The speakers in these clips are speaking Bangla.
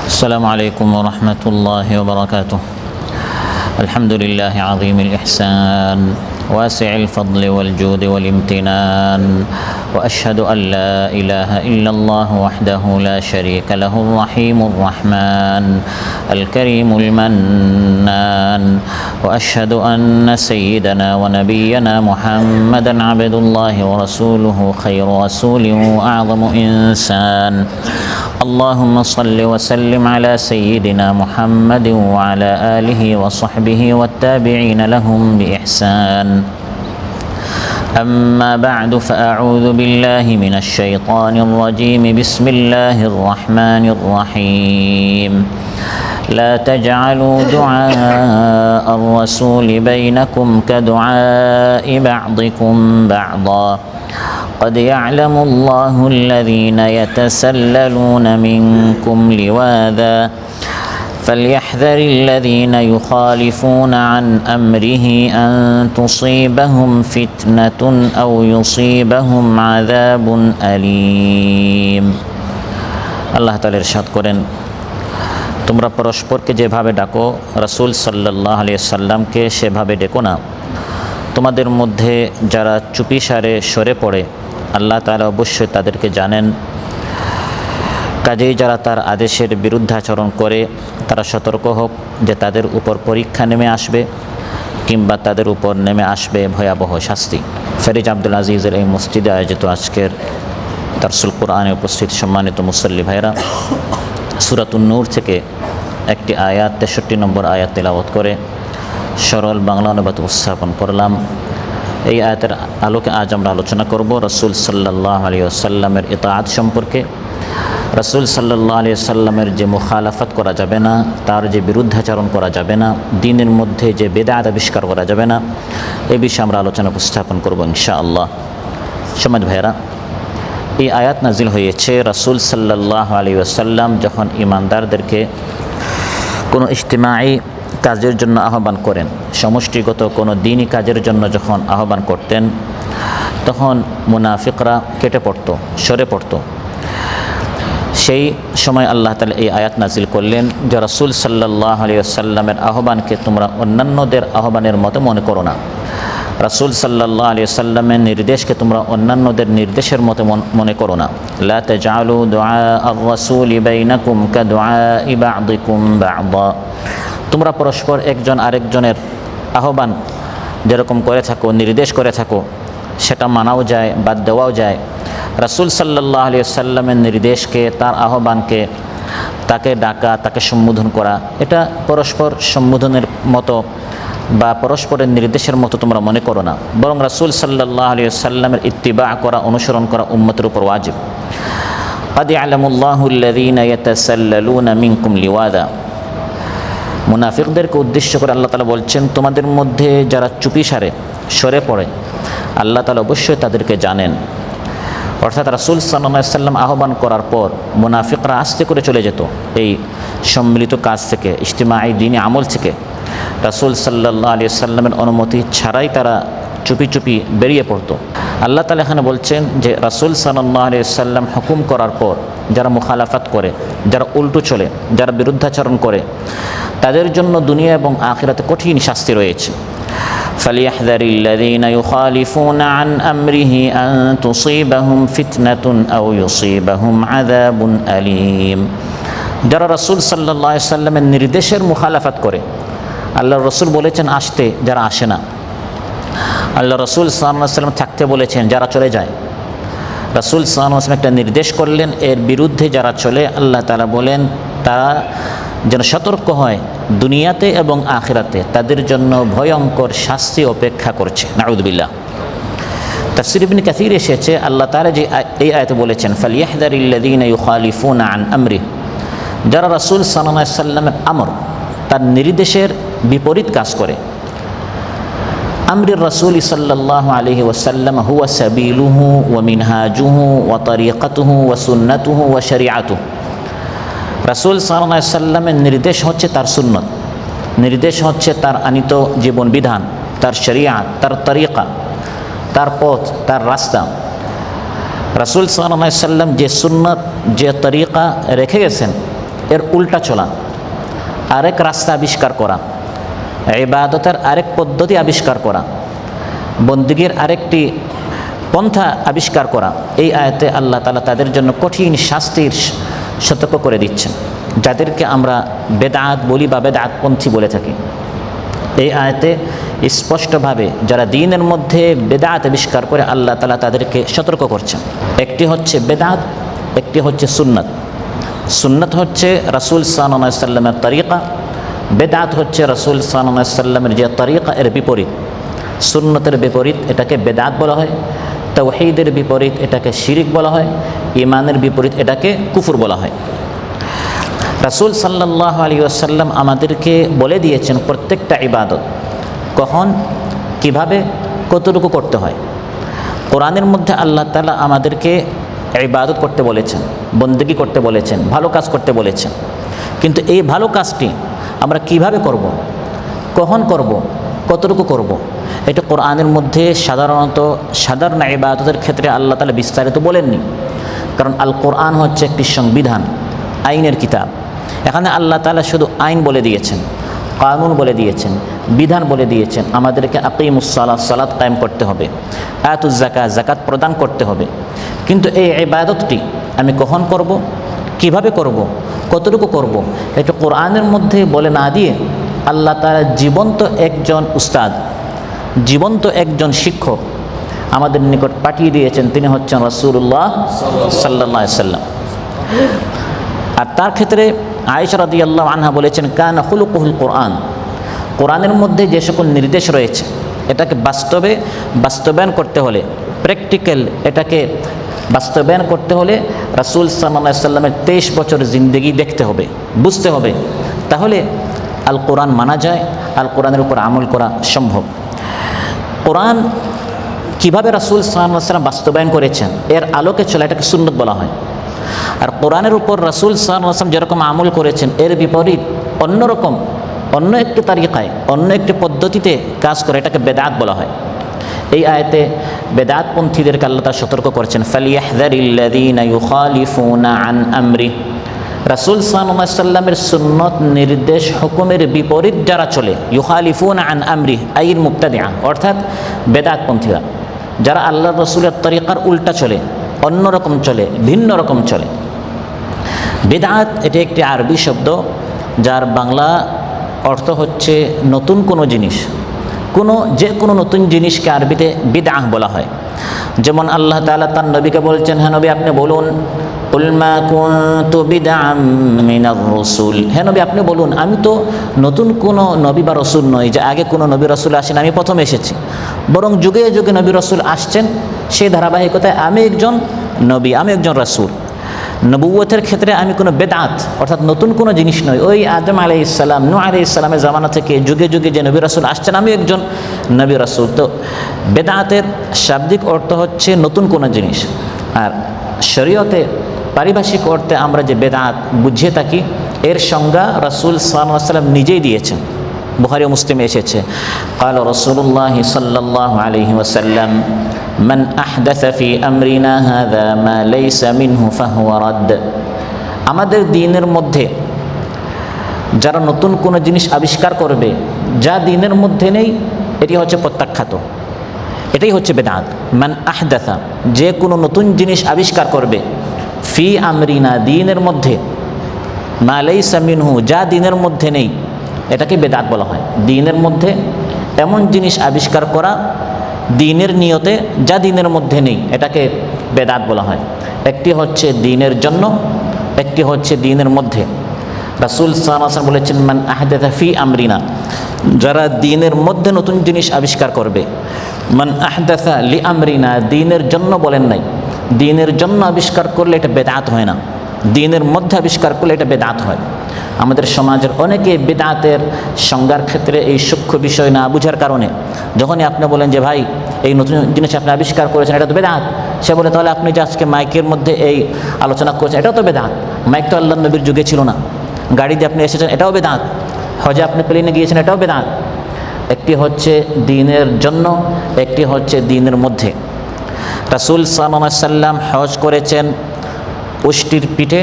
السلام عليكم ورحمة الله وبركاته. الحمد لله عظيم الإحسان واسع الفضل والجود والامتنان، وأشهد أن لا إله إلا الله وحده لا شريك له الرحيم الرحمن الكريم المنان، وأشهد أن سيدنا ونبينا محمدا عبد الله ورسوله خير رسول وأعظم إنسان. اللهم صل وسلم على سيدنا محمد وعلى آله وصحبه والتابعين لهم بإحسان. أما بعد فأعوذ بالله من الشيطان الرجيم. بسم الله الرحمن الرحيم. لا تجعلوا دعاء الرسول بينكم كدعاء بعضكم بعضا قد يعلم الله الذين يتسللون منكم لواذا فليحذر الذين يخالفون عن أمره أن تصيبهم فتنة أو يصيبهم عذاب أليم. আল্লাহ তাআলা ইরশাদ করেন, তোমরা পরস্পরকে যেভাবে ডাকো রাসূল সাল্লাল্লাহু আলাইহি সাল্লামকে সেভাবে ডেকো না। তোমাদের মধ্যে যারা চুপিসারে সরে পড়ে আল্লাহ তাআলা অবশ্যই তাদেরকে জানেন। কাজেই যারা তার আদেশের বিরুদ্ধাচরণ করে তারা সতর্ক হোক যে তাদের উপর পরীক্ষা নেমে আসবে কিংবা তাদের উপর নেমে আসবে ভয়াবহ শাস্তি। ফেরিজ আব্দুল আজিজের এই মসজিদে আয়োজিত আজকের দারসুল কোরআনে উপস্থিত সম্মানিত মুসল্লি ভাইরা, সূরাতুন নূর থেকে একটি আয়াত 63 নম্বর আয়াত তেলাওয়াত করে সরল বাংলা অনুবাদ উপস্থাপন করলাম। এই আয়াতের আলোকে আজ আমরা আলোচনা করব রাসূল সাল্লাল্লাহু আলাইহি ওয়াসাল্লামের ইতাআত সম্পর্কে। রাসূল সাল্লাল্লাহু আলাইহি ওয়াসাল্লামের যে মুখালাফত করা যাবে না, তার যে বিরুদ্ধাচরণ করা যাবে না, দ্বীনের মধ্যে যে বেদাত আবিষ্কার করা যাবে না, এই বিষয়ে আমরা আলোচনা উপস্থাপন করব ইনশাআল্লাহ। সম্মানিত ভাইয়েরা, এই আয়াত নাজিল হয়েছে রাসূল সাল্লাল্লাহু আলাইহি ওয়াসাল্লাম যখন ঈমানদারদেরকে কোনো ইজতিমাঈ কাজের জন্য আহ্বান করেন, সমষ্টিগত কোনো দ্বীনি কাজের জন্য যখন আহ্বান করতেন, তখন মুনাফিকরা কেটে পড়তো, সরে পড়তো। সেই সময় আল্লাহ তাআলা এই আয়াত নাজিল করলেন যে রাসূল সাল্লাল্লাহু আলাইহি ওয়াসাল্লামের আহ্বানকে তোমরা অন্যান্যদের আহ্বানের মতো মনে করো না। রাসূল সাল্লাল্লাহু আলাইহি ওয়াসাল্লামের নির্দেশকে তোমরা অন্যান্যদের নির্দেশের মতো মনে করো না। লা তাজআলু দুআ আর-রাসূলি বাইনাকুম কাদুআই বা'দিকুম বা'দা। তোমরা পরস্পর একজন আরেকজনের আহ্বান যেরকম করে থাকো, নির্দেশ করে থাকো, সেটা মানাও যায়, বাদ দেওয়াও যায়। রাসূল সাল্লাল্লাহু আলাইহি ওয়াসাল্লামের নির্দেশকে, তার আহ্বানকে, তাকে ডাকা, তাকে সম্বোধন করা, এটা পরস্পর সম্বোধনের মতো বা পরস্পরের নির্দেশের মতো তোমরা মনে করো না, বরং রাসূল সাল্লাল্লাহু আলাইহি ওয়াসাল্লামের ইত্তিবা করা, অনুসরণ করা উম্মতের উপর ওয়াজিব। قد يعلم الله الذين يتسللون منكم لواذا। মুনাফিকদেরকে উদ্দেশ্য করে আল্লাহ তাআলা বলছেন, তোমাদের মধ্যে যারা চুপিসারে সরে পড়ে আল্লাহ তাআলা অবশ্যই তাদেরকে জানেন। অর্থাৎ রাসূল সাল্লাল্লাহু আলাইহি ওয়াসাল্লাম আহ্বান করার পর মুনাফিকরা আস্তে করে চলে যেত এই সম্মিলিত কাজ থেকে, ইজতিমাঈ দ্বীনি আমল থেকে। রাসূল সাল্লাল্লাহু আলাইহি ওয়াসাল্লামের অনুমতি ছাড়াই তারা চুপি চুপি বেরিয়ে পড়তো। আল্লাহ তাআলা এখানে বলছেন যে রাসূল সাল্লাল্লাহু আলাইহি ওয়াসাল্লাম হুকুম করার পর যারা মুখালাফাত করে, যারা উল্টো চলে, যারা বিরুদ্ধাচরণ করে, তাদের জন্য দুনিয়া এবং আখিরাতে কঠিন শাস্তি রয়েছে। فليحذر الذين يخالفون عن أمره أن تصيبهم فتنة أو يصيبهم عذاب أليم। যারা রাসূল সাল্লাল্লাহু আলাইহি ওয়াসাল্লামের নির্দেশের মুখালাফাত করে, আল্লাহর রাসূল বলেছেন আসতে, যারা আসে না। আল্লাহ রাসূল সাল্লাল্লাহু আলাইহি ওয়াসাল্লাম থাকতে বলেছেন, যারা চলে যায়। রাসূল সাল্লাল্লাহু আলাইহি ওয়াসাল্লাম একটা নির্দেশ করলেন, এর বিরুদ্ধে যারা চলে আল্লাহ তাআলা বলেন তারা যেন সতর্ক হয়, দুনিয়াতে এবং আখিরাতে তাদের জন্য ভয়ঙ্কর শাস্তি অপেক্ষা করছে। নাউযুবিল্লাহ। তাফসীর ইবনে কাসীর এসেছে আল্লাহ তাআলা যে এই আয়াতে বলেছেন, ফালিয়াহযারিল্লাযীনা ইউখালিফুনা আন আমরি। যারা রাসূল সাল্লাল্লাহু আলাইহি ওয়াসাল্লামের আমর, তার নির্দেশের বিপরীত কাজ করে। আমরির রাসূল সাল্লাল্লাহু আলাইহি ওয়াসাল্লাম হুয়া সাবিলুহু ওয়া মিনহাজুহু ওয়া তরিকাতুহু ওয়া সুন্নাতুহু ওয়া শরীআতুহু। রাসূল সাল্লাল্লাহু আলাইহি ওয়াসাল্লামের নির্দেশ হচ্ছে তার সুন্নত, নির্দেশ হচ্ছে তার আনিত জীবন বিধান, তার শরীআত, তার তরিকা, তার পথ, তার রাস্তা। রাসূল সাল্লাল্লাহু আলাইহি ওয়াসাল্লাম যে সুন্নত, যে তরিকা রেখে গেছেন, এর উল্টা চলা, আরেক রাস্তা আবিষ্কার করা, ইবাদতের আরেক পদ্ধতি আবিষ্কার করা, বন্দেগীর আরেকটি পন্থা আবিষ্কার করা। এই আয়াতে আল্লাহ তাআলা তাদের জন্য কঠিন শাস্তির সতর্ক করে দিচ্ছেন, যাদেরকে আমরা বেদাত বলি বা বেদাতপন্থী বলে থাকি। এই আয়াতে স্পষ্টভাবে যারা দ্বীনের মধ্যে বেদাত আবিষ্কার করে আল্লাহ তাআলা তাদেরকে সতর্ক করছেন। একটি হচ্ছে বেদাত, একটি হচ্ছে সুন্নাত। সুন্নাত হচ্ছে রাসূল সাল্লাল্লাহু আলাইহি ওয়াসাল্লামের তরিকা, বেদাত হচ্ছে রাসূল সাল্লাল্লাহু আলাইহি ওয়াসাল্লামের যে তরিকা এর বিপরীত। সুন্নতের বিপরীত এটাকে বেদাত বলা হয়, তাওহীদের বিপরীত এটাকে শিরিক বলা হয়, ঈমানের বিপরীত এটাকে কুফর বলা হয়। রাসূল সাল্লাল্লাহু আলাইহি ওয়াসাল্লাম আমাদেরকে বলে দিয়েছেন প্রত্যেকটা ইবাদত কখন, কিভাবে, কতটুকু করতে হয়। কোরআনের মধ্যে আল্লাহ তাআলা আমাদেরকে ইবাদত করতে বলেছেন, বন্দেগী করতে বলেছেন, ভালো কাজ করতে বলেছেন। কিন্তু এই ভালো কাজটি আমরা কিভাবে করব, কখন করব, কতটুকু করব, এটা কোরআনের মধ্যে সাধারণ ইবাদতের ক্ষেত্রে আল্লাহ তাআলা বিস্তারিত বলেননি। কারণ আল কোরআন হচ্ছে একটি সংবিধান, আইনের কিতাব। এখানে আল্লাহ তাআলা শুধু আইন বলে দিয়েছেন, কানুন বলে দিয়েছেন, বিধান বলে দিয়েছেন। আমাদেরকে আকিমুস সালাত, সালাত কায়েম করতে হবে, আতুজ যাকাত, যাকাত প্রদান করতে হবে। কিন্তু এই ইবাদতটি আমি কখন করব, কিভাবে করব, কতটুকু করব, এটা কোরআনের মধ্যে বলে না দিয়ে আল্লাহ তাআলা জীবন্ত একজন উস্তাদ, জীবন্ত একজন শিক্ষক আমাদের নিকট পাঠিয়ে দিয়েছেন। তিনি হচ্ছেন রাসূলুল্লাহ সাল্লাল্লাহু আলাইহি ওয়াসাল্লাম। আর তার ক্ষেত্রে আয়েশা রাদিয়াল্লাহু আনহা বলেছেন, কানা খুলুকুহুল কোরআন। কোরআনের মধ্যে যে সকল নির্দেশ রয়েছে এটাকে বাস্তবায়ন করতে হলে, প্র্যাকটিক্যাল এটাকে বাস্তবায়ন করতে হলে রাসূল সাল্লাল্লাহু আলাইহি ওয়াসাল্লামের 23 বছর জিন্দেগি দেখতে হবে, বুঝতে হবে। তাহলে আল কোরআন মানা যায়, আল কোরআনের উপর আমল করা সম্ভব। কোরআন কীভাবে রাসূল সাল্লাল্লাহু আলাইহি ওয়াসাল্লাম বাস্তবায়ন করেছেন এর আলোকে চলা, এটাকে সুন্নত বলা হয়। আর কোরআনের উপর রাসূল সাল্লাল্লাহু আলাইহি ওয়াসাল্লাম যেরকম আমল করেছেন এর বিপরীত অন্যরকম, অন্য একটি তারিকায়, অন্য একটি পদ্ধতিতে কাজ করে, এটাকে বেদাত বলা হয়। এই আয়াতে বেদাতপন্থীদেরকে আল্লাহ তাআলা সতর্ক করেছেন, ফালিয়াহযারিল্লাযীনা ইউখালিফুনা আন আমরি। রাসূল সাল্লাল্লাহু আলাইহি ওয়াসাল্লামের সুন্নত, নির্দেশ, হুকুমের বিপরীত যারা চলে, ইউখালিফুনা আন আমরি আইল মুবতাদিআ, অর্থাৎ বেদাতপন্থীরা, যারা আল্লাহর রাসূলের তরিকার উল্টা চলে, অন্যরকম চলে, ভিন্ন রকম চলে। বেদাত এটি একটি আরবি শব্দ যার বাংলা অর্থ হচ্ছে নতুন কোনো জিনিস। যে কোনো নতুন জিনিসকে আরবিতে বিদআহ বলা হয়। যেমন আল্লাহ তাআলা তার নবীকে বলছেন, হ্যাঁ নবী আপনি বলুন, কুল মা কুনতু বিদআম মিনার রাসূল। হ্যাঁ নবী আপনি বলুন, আমি তো নতুন কোনো নবী বা রসুল নই যে আগে কোনো নবী রসুল আসেন, আমি প্রথম এসেছি। বরং যুগে যুগে নবী রসুল আসছেন, সেই ধারাবাহিকতায় আমি একজন নবী, আমি একজন রাসূল। নবুয়তের ক্ষেত্রে আমি কোনো বেদাত অর্থাৎ নতুন কোনো জিনিস নই। ওই আদম আলাইহিস সালাম, নূহ আলাইহিস সালামের জামানা থেকে যুগে যুগে যে নবী রাসূল আসছেন, আমি একজন নবী রাসূল। তো বেদাতের শাব্দিক অর্থ হচ্ছে নতুন কোনো জিনিস। আর শরীয়তে পারিভাষিক অর্থে আমরা যে বেদাত বুঝিয়ে থাকি এর সংজ্ঞা রাসূল সাল্লাল্লাহু আলাইহি ওয়াসাল্লাম নিজেই দিয়েছেন। বুখারী ও মুসলিমে এসেছে, ক্বালা রাসূলুল্লাহ সাল্লাল্লাহু আলাইহি ওয়াসাল্লাম, মান আহদাসা ফি আমরিনা হাযা মা লাইসা মিনহু ফাহুয়া রাদ্দ। আমাদের দ্বীনের মধ্যে যারা নতুন কোনো জিনিস আবিষ্কার করবে যা দ্বীনের মধ্যে নেই, এটি হচ্ছে প্রত্যাখ্যাত, এটাই হচ্ছে বেদাত। মান আহদাসা, যে কোনো নতুন জিনিস আবিষ্কার করবে, ফি আমরিনা, দ্বীনের মধ্যে, মা লাইসা মিনহু, যা দ্বীনের মধ্যে নেই, এটাকে বেদাত বলা হয়। দ্বীনের মধ্যে এমন জিনিস আবিষ্কার করা দ্বীনের নিয়তে যা দ্বীনের মধ্যে নেই, এটাকে বেদাত বলা হয়। একটি হচ্ছে দ্বীনের জন্য, একটি হচ্ছে দ্বীনের মধ্যে। রাসূল সাল্লাল্লাহু আলাইহি ওয়াসাল্লাম বলেছেন, মান আহদাসা ফি আমরিনা, যারা দ্বীনের মধ্যে নতুন জিনিস আবিষ্কার করবে। মান আহদাসা লি আমরিনা, দ্বীনের জন্য বলেন নাই, দ্বীনের জন্য আবিষ্কার করলে এটা বেদাত হয় না, দ্বীনের মধ্যে আবিষ্কার করলে এটা বেদাত হয়। আমাদের সমাজের অনেকে বেদাতের সংজ্ঞার ক্ষেত্রে এই সূক্ষ্ম বিষয় না বুঝার কারণে যখনই আপনি বলেন যে ভাই এই নতুন জিনিস আপনি আবিষ্কার করেছেন, এটা তো বেদাত, সে বলে তাহলে আপনি যে আজকে মাইকের মধ্যে এই আলোচনা করেছেন এটাও তো বেদাত। মাইক তো আল্লাহর নবীর যুগে ছিল না। গাড়ি দিয়ে আপনি এসেছেন, এটাও বেদাত। হজে আপনি প্লেনে গিয়েছেন, এটাও বেদাত। একটি হচ্ছে দ্বীনের জন্য, একটি হচ্ছে দ্বীনের মধ্যে। রাসূল সাল্লাল্লাহু আলাইহি ওয়াসাল্লাম হজ করেছেন উষ্ট্রির পিঠে,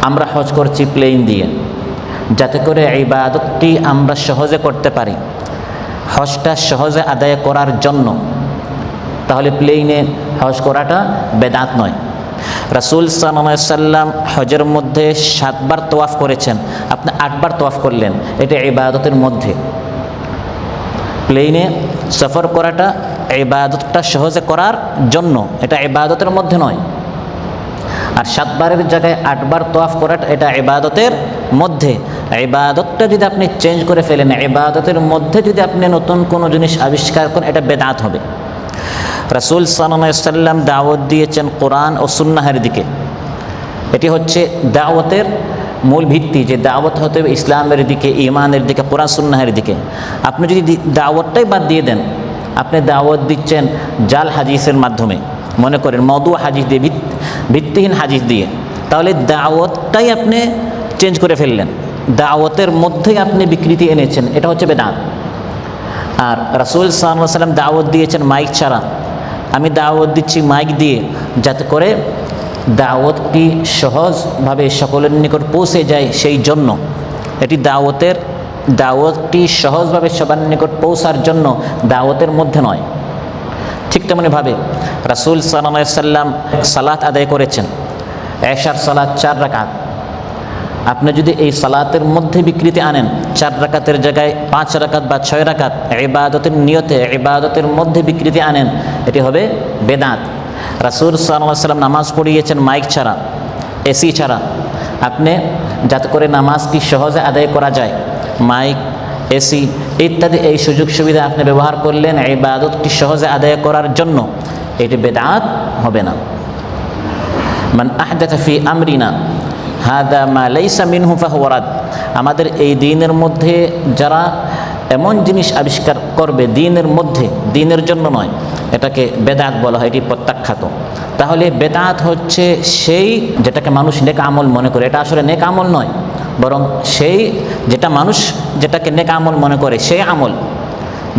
আমরা হজ করছি প্লেন দিয়ে, যাতে করে ইবাদতটি আমরা সহজে করতে পারি, হজটা সহজে আদায় করার জন্য, তাহলে প্লেনে হজ করাটা বেদাত নয়। রাসূল সাল্লাল্লাহু আলাইহি সাল্লাম হজের মধ্যে 7 বার তওয়াফ করেছেন, আপনি 8 বার তওয়াফ করলেন, এটা ইবাদতের মধ্যে। প্লেনে সফর করাটা ইবাদতটা সহজে করার জন্য, এটা ইবাদতের মধ্যে নয়। আর 7 বারের জায়গায় 8 বার তওয়াফ করাটা এটা ইবাদতের মধ্যে। ইবাদতটা যদি আপনি চেঞ্জ করে ফেলেন, ইবাদতের মধ্যে যদি আপনি নতুন কোনো জিনিস আবিষ্কার করেন, এটা বেদাত হবে। রাসূল সাল্লাল্লাহু আলাইহি সাল্লাম দাওয়াত দিয়েছেন কোরআন ও সুন্নাহের দিকে। এটি হচ্ছে দাওয়াতের মূল ভিত্তি, যে দাওয়াত হতে হবে ইসলামের দিকে, ঈমানের দিকে, কোরআন সুন্নাহের দিকে। আপনি যদি দাওয়াতটাই বাদ দিয়ে দেন, আপনি দাওয়াত দিচ্ছেন জাল হাদিসের মাধ্যমে, মনে করেন মওদু হাদিস দিয়ে, ভিত্তিহীন হাদিস দিয়ে, তাহলে দাওয়াতটাই আপনি চেঞ্জ করে ফেললেন, দাওয়াতের মধ্যেই আপনি বিকৃতি এনেছেন, এটা হচ্ছে বেদাত। আর রাসূল সাল্লাল্লাহু আলাইহি সাল্লাম দাওয়াত দিয়েছেন মাইক ছাড়া, আমি দাওয়াত দিচ্ছি মাইক দিয়ে, যাতে করে দাওয়াতটি সহজভাবে সকলের নিকট পৌঁছে যায়, সেই জন্য এটি দাওয়াতটি সহজভাবে সবার নিকট পৌঁছার জন্য, দাওয়াতের মধ্যে নয়। ঠিক তেমনিভাবে রাসূল সাল্লাল্লাহু আলাইহি সাল্লাম সালাত আদায় করেছেন, এশার সালাত 4 রাকাত। আপনি যদি এই সালাতের মধ্যে বিকৃতি আনেন, 4 রাকাতের জায়গায় 5 রাকাত বা 6 রাকাত, ইবাদতের নিয়তে ইবাদতের মধ্যে বিকৃতি আনেন, এটি হবে বেদাত। রাসূল সাল্লাল্লাহু আলাইহি সাল্লাম নামাজ পড়িয়েছেন মাইক ছাড়া, এসি ছাড়া। আপনি যাতে করে নামাজটি সহজে আদায় করা যায়, মাইক, এসি ইত্যাদি এই সুযোগ সুবিধা আপনি ব্যবহার করলেন ইবাদতটি সহজে আদায় করার জন্য, এটি বেদাত হবে না। মান আহদাথা ফি আমরিনা হাদা মা লাইসা মিনহু ফাহুয়া রাদ। আমাদের এই দ্বীনের মধ্যে যারা এমন জিনিস আবিষ্কার করবে দ্বীনের মধ্যে, দ্বীনের জন্য নয়, এটাকে বেদাত বলা হয়, এটি প্রত্যাখ্যাত। তাহলে বেদাত হচ্ছে সেই যেটাকে মানুষ নেক আমল মনে করে, এটা আসলে নেক আমল নয়, বরং সেই যেটা মানুষ যেটাকে নেক আমল মনে করে, সেই আমল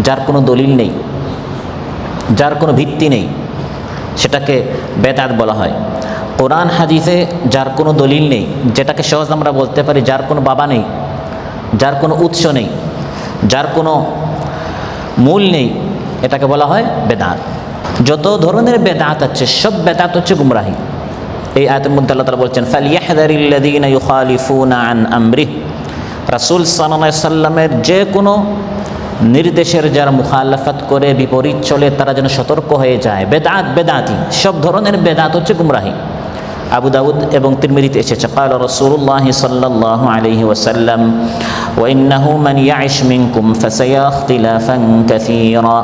যার কোনো দলিল নেই, যার কোনো ভিত্তি নেই, সেটাকে বেদাত বলা হয়। কোরআন হাদিসে যার কোনো দলিল নেই, যেটাকে সহজ আমরা বলতে পারি যার কোনো বাবা নেই, যার কোনো উৎস নেই, যার কোনো মূল নেই, এটাকে বলা হয় বেদাত। যত ধরনের বেদাত আছে সব বেদাত হচ্ছে গুমরাহি। এই আয়াতের মধ্যে আল্লাহ তাআলা বলছেন ফালইয়াহযারিল্লাযীনা ইউখালিফুনা আন আমরিহি। রাসূল সাল্লাল্লাহু আলাইহি সাল্লামের যে কোনো নির্দেশের যারা মুখালাফাত করে, বিপরীত চলে, তারা যেন সতর্ক হয়ে যায়। বেদাত, বেদাতি সব ধরনের বেদাত হচ্ছে গুমরাহি। আবু দাউদ এবং তিরমিজিতে এসেছে ক্বালা রাসূলুল্লাহ সাল্লাল্লাহু আলাইহি ওয়াসাল্লাম ওয়া ইন্নাহু মান ইয়াইশ মিনকুম ফাসায়ারা ইখতিলাফান কাসীরা।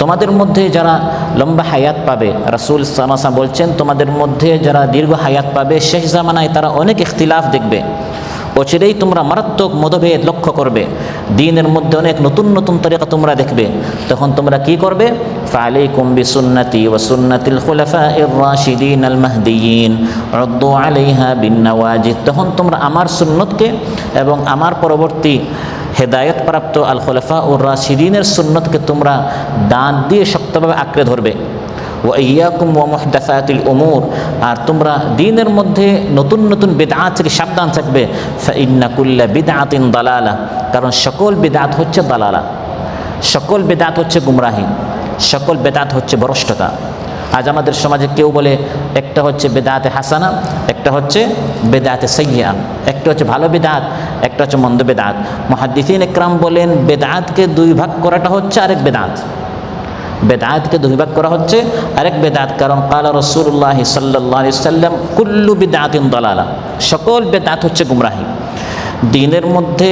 তোমাদের মধ্যে যারা লম্বা হায়াত পাবে, রাসূল সাল্লাল্লাহু আলাইহি ওয়াসাল্লাম বলছেন তোমাদের মধ্যে যারা দীর্ঘ হায়াত পাবে, শেষ জামানায় তারা অনেক ইখতিলাফ দেখবে, অচিরেই তোমরা মারাত্মক মতভেদ লক্ষ্য করবে, দ্বীনের মধ্যে অনেক নতুন নতুন তরিকা তোমরা দেখবে। তখন তোমরা কি করবে? ফালাইকুম বিসুন্নতি ওয়া সুন্নাতিল খুলাফাইর রাশিদিন আল মাহদিয়িন উদ্দু আলাইহা বিন্নাওয়াজিদ। তখন তোমরা আমার সুন্নতকে এবং আমার পরবর্তী হেদায়েত প্রাপ্ত আল খুলাফা ও রাশিদিনের সুন্নতকে তোমরা দাঁত দিয়ে শক্তভাবে আঁকড়ে ধরবে। ওয়া ইয়াকুম ওয়া মুহদাসাতিল উমুর, আর তোমরা দ্বীনের মধ্যে নতুন নতুন বিদআত থেকে সাবধান থাকবে। ফাইন্না কুল্লা বিদআতিন দালালা, কারণ সকল বিদআত হচ্ছে দালালা, সকল বিদআত হচ্ছে গুমরাহি, সকল বিদআত হচ্ছে ভ্রষ্টতা। আজ আমাদের সমাজে কেউ বলে একটা হচ্ছে বেদাতে হাসানা, একটা হচ্ছে বেদাতে সাইয়্যা, একটা হচ্ছে ভালো বেদাত, একটা হচ্ছে মন্দ বেদাত। মুহাদ্দিসিন ইকরাম বলেন বেদাতকে 2 ভাগ করাটা হচ্ছে আরেক বেদাত, বেদাতকে 2 ভাগ করা হচ্ছে আরেক বেদাত। কারণ ক্বালা রাসূলুল্লাহ সাল্লাল্লাহু আলাইহি ওয়াসাল্লাম কুল্লু বিদআতিন দালালা, সকল বেদাত হচ্ছে গুমরাহি। দ্বীনের মধ্যে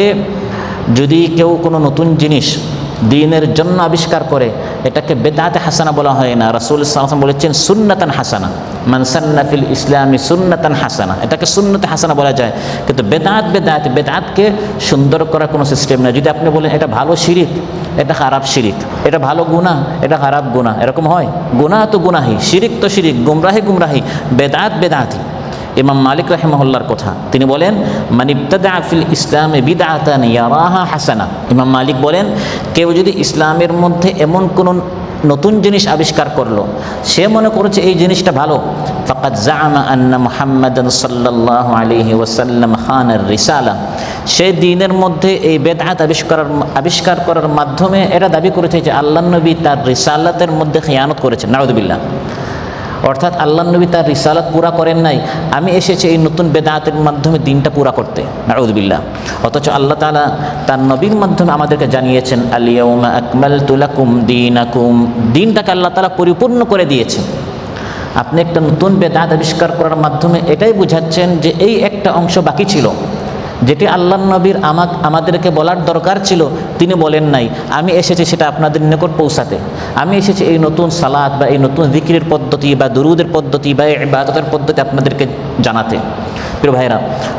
যদি কেউ কোনো নতুন জিনিস দ্বীনের জন্য আবিষ্কার করে, এটাকে বেদাতে হাসানা বলা হয় না। রাসূল সাল্লাল্লাহু আলাইহি ওয়াসাল্লাম বলেছেন সুন্নাতান হাসানা, মান সান্না ফিল ইসলামি সুন্নাতান হাসানা, এটাকে সুন্নাতে হাসানা বলা যায়। কিন্তু বেদাত, বেদাতকে সুন্দর করার কোনো সিস্টেম নেই। যদি আপনি বলেন এটা ভালো শিরিক, এটা খারাপ শিরিক, এটা ভালো গুনাহ, এটা খারাপ গুনাহ, এরকম হয়? গুনাহ তো গুনাহি, শিরিক তো শিরিক, গুমরাহি, বেদাত বেদাতি। ইমাম মালিক রাহিমাহুল্লাহর কথা, তিনি বলেন মান ইবতাদা ফিল ইসলামে বিদআতান ইয়ারাহা হাসানা। ইমাম মালিক বলেন কেউ যদি ইসলামের মধ্যে এমন কোনো নতুন জিনিস আবিষ্কার করলো, সে মনে করেছে এই জিনিসটা ভালো। ফাকাদ জাআমা আন্না মুহাম্মাদান সাল্লাল্লাহু আলাইহি ওয়াসাল্লাম খানার রিসালা, সে দ্বীনের মধ্যে এই বেদআত আবিষ্কার করার মাধ্যমে এটা দাবি করেছে যে আল্লাহর নবী তার রিসালাতের মধ্যে খিয়ানত করেছেন। নাউযুবিল্লাহ। অর্থাৎ আল্লাহর নবী তার রিসালাত পুরা করেন নাই, আমি এসেছি এই নতুন বেদাতের মাধ্যমে দিনটা পুরা করতে। নাউযুবিল্লাহ। অথচ আল্লাহ তাআলা তার নবীর মাধ্যমে আমাদেরকে জানিয়েছেন আল ইয়াউমা আকমালতু লাকুম দীনাকুম, দিনটাকে আল্লাহ তাআলা পরিপূর্ণ করে দিয়েছেন। আপনি একটা নতুন বেদাত আবিষ্কার করার মাধ্যমে এটাই বুঝাচ্ছেন যে এই একটা অংশ বাকি ছিল, যেটি আল্লাহর নবীর আমাদেরকে বলার দরকার ছিল, তিনি বলেন নাই। আমি এসেছি সেটা আপনাদের নিকট পৌঁছাতে। আমি এসেছি এই নতুন সালাত বা এই নতুন জিকিরের পদ্ধতি বা দুরুদের পদ্ধতি বা ইবাদতের পদ্ধতি আপনাদেরকে জানাতে। প্রিয় ভাইরা,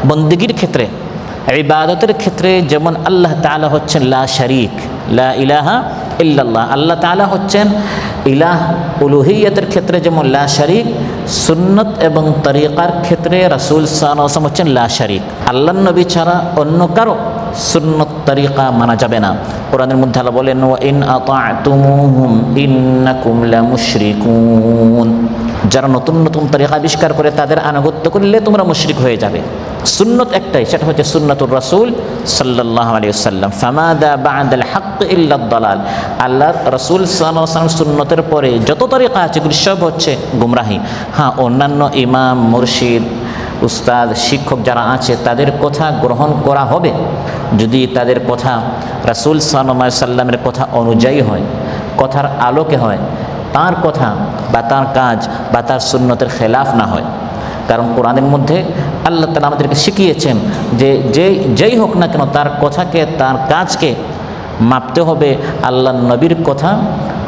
বন্দেগীর ক্ষেত্রে, ইবাদতের ক্ষেত্রে যেমন আল্লাহ তাআলা হচ্ছেন লা শারীক, লা ইলাহা ইল্লাল্লাহ, আল্লাহ তাআলা হচ্ছেন ইলাহ। উলুহিয়তের ক্ষেত্রে যেমন লা শারীক, সুন্নত এবং তরিকার ক্ষেত্রে রাসূল সাল্লাল্লাহু আলাইহি ওয়াসাল্লাম হচ্ছেন লা শারীক। আল্লাহর নবী ছাড়া অন্য কারো সুন্নত তরিকা মানা যাবে না। কোরআনের মধ্যে আল্লাহ বলেন ওয়া ইন আতা'তুমুহুম ইন্নাকুম লামুশরিকুন, যারা নতুন নতুন তরিকা আবিষ্কার করে তাদের আনুগত্য করলে তোমরা মুশরিক হয়ে যাবে। সুন্নত একটাই, সেটা হচ্ছে সুন্নাতুর রাসূল সাল্লাল্লাহু আলাইহি ওয়াসাল্লাম। ফামাদা বা'দাল হক ইল্লা দালাল, আল্লাহর রাসূল সাল্লাল্লাহু আলাইহি ওয়াসাল্লাম সুন্নতের পরে যত তরিকা আছে এগুলো সব হচ্ছে গুমরাহি। হ্যাঁ, অন্যান্য ইমাম, মুর্শিদ, উস্তাদ, শিক্ষক যারা আছে তাদের কথা গ্রহণ করা হবে যদি তাদের কথা রাসূল সাল্লাল্লাহু আলাইহি ওয়াসাল্লামের কথা অনুযায়ী হয়, কথার আলোকে হয়, তার কথা বা তার কাজ বা তার সুন্নতের খেলাফ না হয়। কারণ কোরআনের মধ্যে আল্লাহ তাআলা আমাদেরকে শিখিয়েছেন যে যেই হোক না কেন তার কথাকে, তার কাজকে মাপতে হবে আল্লাহর নবীর কথা,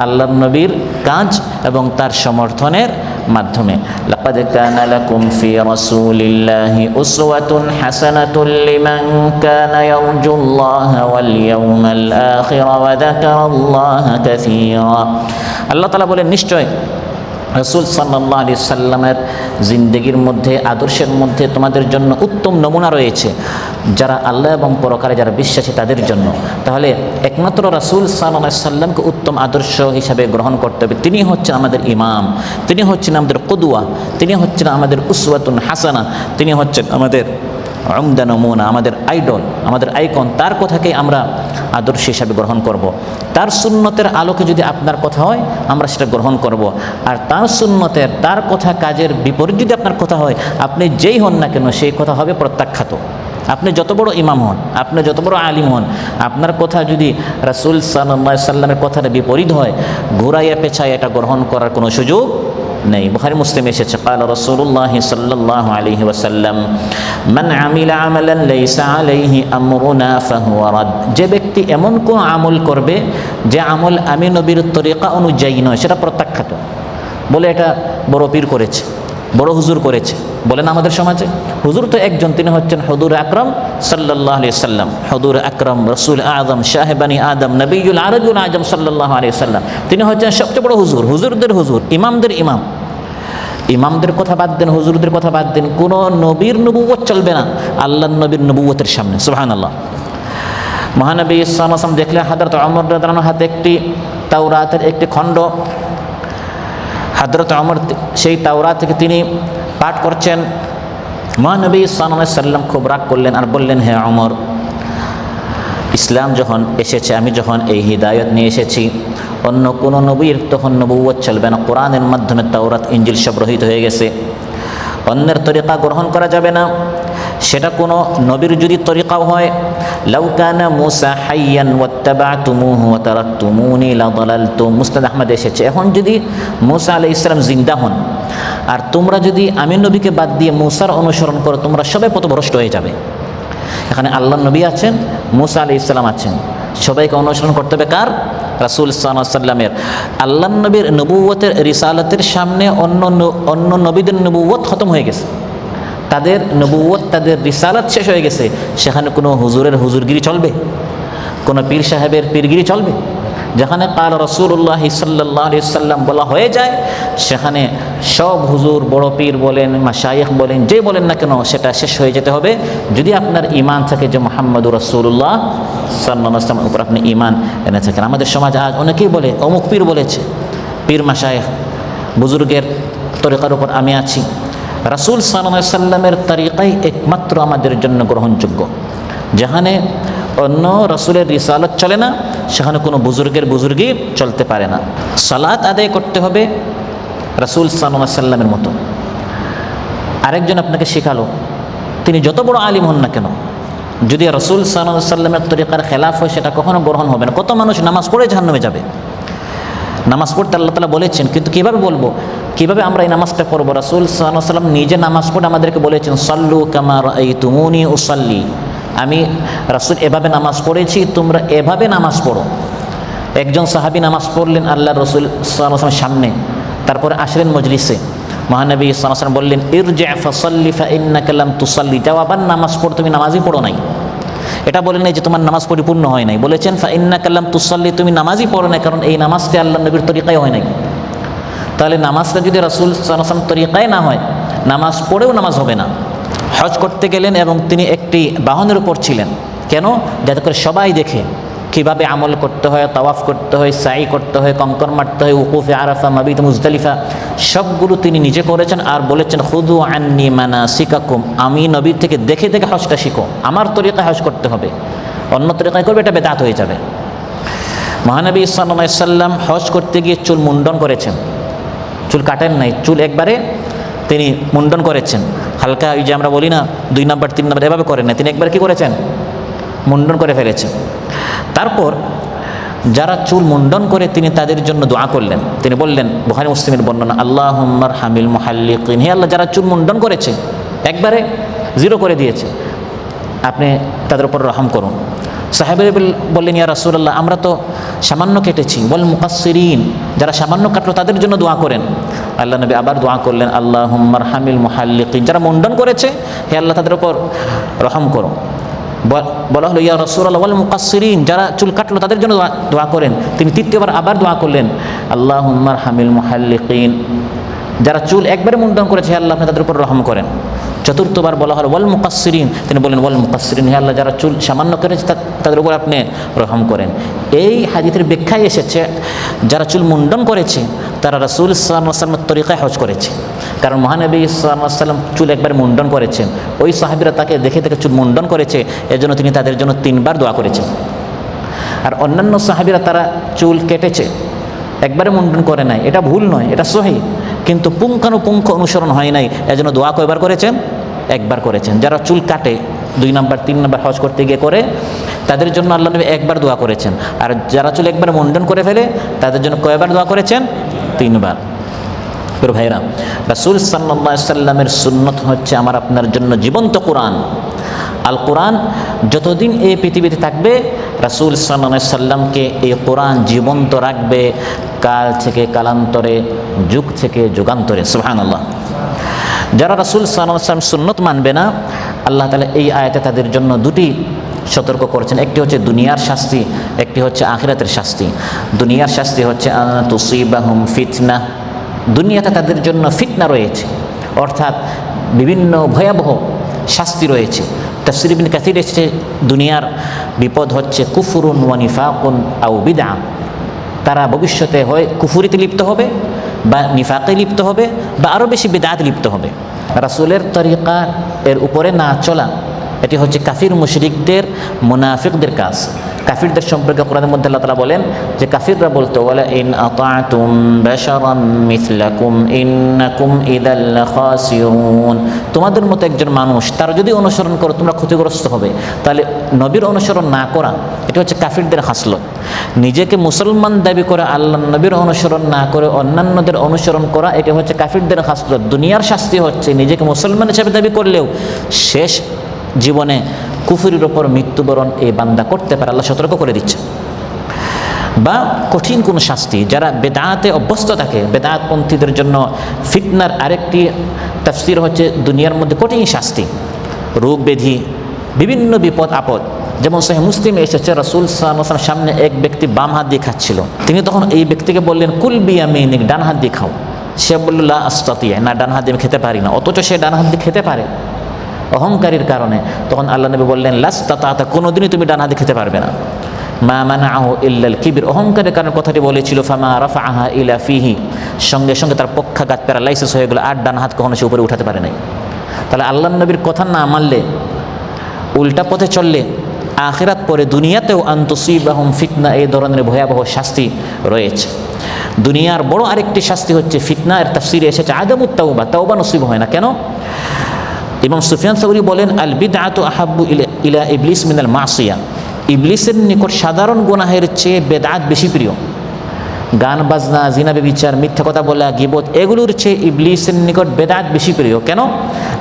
আল্লাহর নবীর কাজ এবং তার সমর্থনের মাধ্যমে। লাকাদ কানা লাকুম ফি রাসূলিল্লাহি উসওয়াতুন হাসানাতুন লিমান কানা ইয়ারজুল্লাহা ওয়াল ইয়াউমাল আখির ওয়া যাকারাল্লাহা কাসীরা। আল্লাহ তাআলা বলেন, নিশ্চয় রাসূল সাল্লাল্লাহু আলাইহি সাল্লামের জিন্দেগির মধ্যে, আদর্শের মধ্যে তোমাদের জন্য উত্তম নমুনা রয়েছে, যারা আল্লাহ এবং পরকালে যারা বিশ্বাসী তাদের জন্য। তাহলে একমাত্র রাসূল সাল্লাল্লাহু আলাইহি সাল্লামকে উত্তম আদর্শ হিসাবে গ্রহণ করতে হবে। তিনি হচ্ছেন আমাদের ইমাম, তিনি হচ্ছেন আমাদের কুদওয়া, তিনি হচ্ছেন আমাদের উসওয়াতুন হাসানা, তিনি হচ্ছেন আমাদের উমদা নমুনা, আমাদের আইডল, আমাদের আইকন। তার কথাকে আমরা আদর্শ হিসাবে গ্রহণ করব। তার সুন্নতের আলোকে যদি আপনার কথা হয় আমরা সেটা গ্রহণ করব। আর তার সুন্নতের, তার কথা কাজের বিপরীত যদি আপনার কথা হয়, আপনি যেই হন না কেন সেই কথা হবে প্রত্যাখ্যাত। আপনি যত বড় ইমাম হন, আপনি যত বড় আলিম হন, আপনার কথা যদি রাসূল সাল্লাল্লাহু আলাইহি সাল্লামের কথার বিপরীত হয়, ঘুরাইয়া পেছায় এটা গ্রহণ করার কোনো সুযোগ নেই। বুখারী মুসলিমে এসেছে ক্বালা রাসূলুল্লাহ সাল্লাল্লাহু আলাইহি ওয়াসাল্লাম মান আমিলা আমালান লাইসা আলাইহি আমরুনা ফাহুয়া রাদ, যে ব্যক্তি এমন কোন আমল করবে যে আমল আমি নবীর তরিকা অনুযায়ী নয়, সেটা প্রত্যাখ্যাত। বলে এটা বড় পীর করেছে, বড় হুজুর করেছে। বলেন আমাদের সমাজে হুজুর তো একজন, তিনি হচ্ছেন হুজুর আকরাম সাল্লাল্লাহু আলাইহি ওয়াসাল্লাম। হুজুর আকরাম, রাসূল আযম, শাহেবানি আদম, নবিয়ুল আরবুল আজম সাল্লাল্লাহু আলাইহি ওয়াসাল্লাম, তিনি হচ্ছেন সবচেয়ে বড় হুজুর, হুজুরদের হুজুর, ইমামদের ইমাম। ইমামদের কথা বাদ দেন, হুজুরদের কথা বাদ দেন, কোনো নবীর নবুয়ত চলবে না আল্লাহর নবীর নবুয়তের সামনে। সুবহানাল্লাহ। মহানবী সাল্লাল্লাহু আলাইহি ওয়াসাল্লাম দেখলে হযরত ওমর রাদিয়াল্লাহু আনহু হাতে একটি তাওরাতের একটি খণ্ড, হযরত ওমর সেই তাওরাত থেকে তিনি পাঠ করছেন। মহানবী সাল্লাল্লাহু আলাইহি ওয়াসাল্লাম খুব রাগ করলেন আর বললেন, হে ওমর, ইসলাম যখন এসেছে, আমি যখন এই হিদায়ত নিয়ে এসেছি, অন্য কোনো নবীর তখন নবুয়ত চলবে না। কোরআনের মাধ্যমে তাওরাত, ইনজিল সব রহিত হয়ে গেছে, অন্যের তরিকা গ্রহণ করা যাবে না। সেটা কোনো নবীর যদি তরিকাও হয়, লাউ কানা মূসা হাইয়ান ওয়াত্তাবা'তুমুহু ওয়া তারাকতুমুনি লাদালালতুম, মুসনাদ আহমদ এসেছে। এখন যদি মূসা আলাইহিস সালাম জিন্দা হন আর তোমরা যদি আমি নবীকে বাদ দিয়ে মূসার অনুসরণ করো, তোমরা সবাই পথভ্রষ্ট হয়ে যাবে। এখানে আল্লাহর নবী আছেন, মূসা আলাইহিস সালাম আছেন, সবাইকে অনুসরণ করতে হবে কার? রাসূল সাল্লাল্লাহু আলাইহি সাল্লামের। আল্লাহর নবীর নবুয়তের, রিসালাতের সামনে অন্য নবীদের নবুয়ত খতম হয়ে গেছে, তাদের নবুয়ত, তাদের রিসালাত শেষ হয়ে গেছে। সেখানে কোনো হুজুরের হুজুরগিরি চলবে? কোনো পীর সাহেবের পীরগিরি চলবে? যেখানে কাল রাসূলুল্লাহ সাল্লাল্লাহু আলাইহি সাল্লাম বলা হয়ে যায়, সেখানে সব হুজুর, বড় পীর বলেন, মাশায়েখ বলেন, যে বলেন না কেন, সেটা শেষ হয়ে যেতে হবে যদি আপনার ঈমান থাকে যে মুহাম্মদুর রাসূলুল্লাহ সাল্লাল্লাহু আলাইহি ওয়াসাল্লামের উপর আপনি ঈমান এনে থাকেন। আমাদের সমাজ আজ অনেকেই বলে অমুক পীর বলেছে, পীর মাশায়েখ বুজুর্গের তরিকার উপর আমি আছি। রাসূল সাল্লাল্লাহু আলাইহি সাল্লামের তরিকাই একমাত্র আমাদের জন্য গ্রহণযোগ্য। যেখানে অন্য রাসূলের রিসালাত চলে না, সেখানে কোনো বুজুর্গের বুজুর্গি চলতে পারে না। সালাত আদায় করতে হবে রাসূল সাল্লাল্লাহু আলাইহি সাল্লামের মতো। আরেকজন আপনাকে শেখালো, তিনি যত বড় আলিম হন না কেন, যদি রাসূল সাল্লাল্লাহু আলাইহি সাল্লামের তরিকার খেলাফ হয়, সেটা কখনো গ্রহণ হবে না। কত মানুষ নামাজ পড়ে জাহান্নামে যাবে। নামাজ পড়তে আল্লাহ তাআলা বলেছেন, কিন্তু কীভাবে বলবো, কীভাবে আমরা এই নামাজটা পড়বো? রাসূল সাল্লাল্লাহু আলাইহি সাল্লাম নিজে নামাজ পড়ে আমাদেরকে বলেছেন, সাল্লু কামা রাআইতুমুনি উসাল্লি। আমি রাসূল এভাবে নামাজ পড়েছি, তোমরা এভাবে নামাজ পড়ো। একজন সাহাবী নামাজ পড়লেন আল্লাহ রাসূল সাল্লাল্লাহু আলাইহি ওয়াসাল্লামের সামনে, তারপরে আসলেন মজলিসে। মহানবী সাল্লাল্লাহু আলাইহি ওয়াসাল্লাম বললেন, ইরজি ফাসাল্লি ফাইন্নাকা লাম তুসাল্লি। যাও আবার নামাজ পড়ো, তুমি নামাজই পড়ো নাই। এটা বলেন নাই যে তোমার নামাজ পরিপূর্ণ হয় নাই, বলেছেন ফাইন্নাকা লাম তুসাল্লি, তুমি নামাজই পড়ো না, কারণ এই নামাজটা আল্লাহ নবীর তরিকায় হয় নাই। তাহলে নামাজটা যদি রাসূল সাল্লাল্লাহু আলাইহি ওয়াসাল্লাম তরিকায় না হয়, নামাজ পড়েও নামাজ হবে না। হজ করতে গেলেন এবং তিনি একটি বাহনের উপর ছিলেন, কেন? যাতে করে সবাই দেখে কীভাবে আমল করতে হয়, তাওয়াফ করতে হয়, সাই করতে হয়, কঙ্কর মারতে হয়, উকুফে আরাফা, মাবিত মুজদালিফা, সবগুলো তিনি নিজে করেছেন। আর বলেছেন, খুযু আন্নী মানাসিকাকুম, আমি নবীর থেকে দেখে দেখে হজটা শিখো, আমার তরিকায় হজ করতে হবে, অন্য তরিকায় করবে এটা বেদাত হয়ে যাবে। মহানবী সাল্লাল্লাহু আলাইহি সাল্লাম হজ করতে গিয়ে চুল মুন্ডন করেছেন, চুল কাটেন নাই, চুল একবারে তিনি মুন্ডন করেছেন। হালকা ওই যে আমরা বলি না 2 নাম্বার 3 নাম্বার, এভাবে করেন না, তিনি একবার কি করেছেন? মুন্ডন করে ফেলেছেন। তারপর যারা চুল মুন্ডন করে তিনি তাদের জন্য দোয়া করলেন। তিনি বললেন, বুখারী মুসলিমের বর্ণনা, আল্লাহুম্মা আরহামিল মুহাল্লিকিন, হে আল্লাহ যারা চুল মুন্ডন করেছে একবারে জিরো করে দিয়েছে, আপনি তাদের উপর রহম করুন। সাহাবীরা বললেন, ইয়া রাসূলুল্লাহ আমরা তো সামান্য কেটেছি, ওয়াল মুকাসসিরিন, যারা সামান্য কাটলো তাদের জন্য দোয়া করেন। আল্লাহ নবী আবার দোয়া করলেন, আল্লাহুম্মা আরহামিল মুহাল্লিকিন, যারা মুন্ডন করেছে হে আল্লাহ তাদের উপর রহম করো। বলা হলো, ইয়া রাসূলুল্লাহ ওয়াল মুকাসসিরিন, যারা চুল কাটলো তাদের জন্য দোয়া করেন। তিনি তৃতীয়বার আবার দোয়া করলেন, আল্লাহুম্মা আরহামিল মুহাল্লিকিন, যারা চুল একবারে মুন্ডন করেছে হে আল্লাহ আপনি তাদের উপর রহম করেন। চতুর্থবার বলা হলো ওয়াল মুকাসসিরিন, তিনি বলেন ওয়াল মুকাসসিরিন, হে আল্লাহ যারা চুল সামান্য করেছে তাদের উপর আপনি রহম করেন। এই হাদিসের ব্যাখ্যায় এসেছে যারা চুল মুন্ডন করেছে তারা রাসূল সাল্লাল্লাহু আলাইহি ওয়াসাল্লামের তরিকায় হজ করেছে, কারণ মহানবী সাল্লাল্লাহু আলাইহি ওয়াসাল্লাম চুল একবার মুন্ডন করেছেন, ওই সাহাবীরা তাকে দেখে দেখে চুল মুন্ডন করেছে, এজন্য তিনি তাদের জন্য 3 বার দোয়া করেছেন। আর অন্যান্য সাহাবীরা তারা চুল কেটেছে, একবারে মুন্ডন করে নাই, এটা ভুল নয়, এটা সহিহ, কিন্তু পুঙ্খানুপুঙ্খ অনুসরণ হয় নাই, এজন্য দোয়া কয়বার করেছেন? একবার করেছেন। যারা চুল কাটে 2 নাম্বার 3 নাম্বার হজ করতে গিয়ে করে, তাদের জন্য আল্লাহ নবী একবার দোয়া করেছেন। আর যারা চুল একবার মুন্ডন করে ফেলে তাদের জন্য কয়বার দোয়া করেছেন? 3 বার। ভাইরা, রাসূল সাল্লাল্লাহু আলাইহি সাল্লামের সুন্নত হচ্ছে আমার আপনার জন্য জীবন্ত কোরআন। আল কোরআন যতদিন এই পৃথিবীতে থাকবে রাসূল সাল্লাল্লাহু আলাইহি সাল্লামকে এই কোরআন জীবন্ত রাখবে, কাল থেকে কালান্তরে, যুগ থেকে যুগান্তরে। সুবহানাল্লাহ। যারা রাসূল সাল্লাল্লাহু আলাইহি সাল্লামের সুন্নত মানবে না, আল্লাহ তাআলা এই আয়াতে তাদের জন্য 2টি সতর্ক করেছেন, একটি হচ্ছে দুনিয়ার শাস্তি, একটি হচ্ছে আখিরাতের শাস্তি। দুনিয়ার শাস্তি হচ্ছে তুসিবাহুম ফিতনা, দুনিয়াতে তাদের জন্য ফিতনা রয়েছে, অর্থাৎ বিভিন্ন ভয়াবহ শাস্তি রয়েছে। তাফসীর ইবনে কাসীর এসেছে দুনিয়ার বিপদ হচ্ছে কুফরুন ওয়া নিফাকুন আও বিদআ, তারা ভবিষ্যতে হয় কুফরিতে লিপ্ত হবে বা নিফাকে লিপ্ত হবে বা আরও বেশি বিদআতে লিপ্ত হবে। রাসূলের তরিকা এর উপরে না চলা, এটি হচ্ছে কাফির মুশরিকদের, মুনাফিকদের কাজ। কাফিরদের সম্পর্কে কোরআনের মধ্যে আল্লাহ তাআলা বলেন যে কাফিররা বলতো, ওয়ালা ইন আতা'তুম বাশারাম মিথলাকুম ইন্নাকুম ইযাল লাখাসিরুন, তোমাদের মতো একজন মানুষ তার যদি অনুসরণ করো তোমরা ক্ষতিগ্রস্ত হবে। তাহলে নবীর অনুসরণ না করা এটা হচ্ছে কাফিরদের খাসলত। নিজেকে মুসলমান দাবি করে আল্লাহ নবীর অনুসরণ না করে অন্যান্যদের অনুসরণ করা এটা হচ্ছে কাফিরদের খাসলত। দুনিয়ার শাস্তি হচ্ছে নিজেকে মুসলমান হিসেবে দাবি করলেও শেষ জীবনে কুফরির ওপর মৃত্যুবরণ এই বান্দা করতে পারে, আল্লাহ সতর্ক করে দিচ্ছে। বা কঠিন কোনো শাস্তি, যারা বেদাতে অভ্যস্ত থাকে, বেদাতপন্থীদের জন্য ফিতনার আরেকটি তাফসীর হচ্ছে দুনিয়ার মধ্যে কঠিন শাস্তি, রোগ ব্যাধি, বিভিন্ন বিপদ আপদ। যেমন সহিহ মুসলিমে এসেছে রাসূল সাল্লাল্লাহু আলাইহি ওয়াসাল্লাম সামনে এক ব্যক্তি বাম হাত দিয়ে খাচ্ছিল, তিনি তখন এই ব্যক্তিকে বললেন কুল বিয়ামিনিক, ডান হাত দিয়ে খাও। সে বলল লা আস্তাতি, না ডান হাত দিয়ে আমি খেতে পারি না, অথচ সে ডান হাত দিয়ে খেতে পারে অহংকারীর কারণে। তখন আল্লাহ নবী বললেন লাস্তাতা, কোনোদিনই তুমি ডান হাতে খেতে পারবে না। মা মানাহু ইল্লাল কিবির, অহংকারের কারণে কথাটি বলেছিল। ফামা রাফাআহা ইলা ফিহি, সঙ্গে সঙ্গে তার পক্ষাঘাত প্যারালাইসিস হয়ে গেল, আর ডান হাত কখনো সে উপরে উঠাতে পারে নাই। তাহলে আল্লাহর নবীর কথা না মানলে, উল্টা পথে চললে আখিরাত পরে দুনিয়াতেও আন তুসিবাহুম ফিতনা, এই ধরনের ভয়াবহ শাস্তি রয়েছে। দুনিয়ার বড় আরেকটি শাস্তি হচ্ছে ফিতনা। এর তাফসিরে এসেছে আদামুত তাওবা, তাওবা নসিব হয় না। কেন? ইমাম সুফিয়ান সাউরি বলেন, আল বিদআতু আহাব্বু ইলা ইবলিস মিনাল মাসিয়া, ইবলিসের নিকট সাধারণ গুনাহের চেয়ে বেদাত বেশি প্রিয়। গান বাজনা, জিনা ব্যভিচার, মিথ্যা কথা বলা, গীবত, এগুলোর চেয়ে ইবলিসের নিকট বেদাত বেশি প্রিয়। কেন?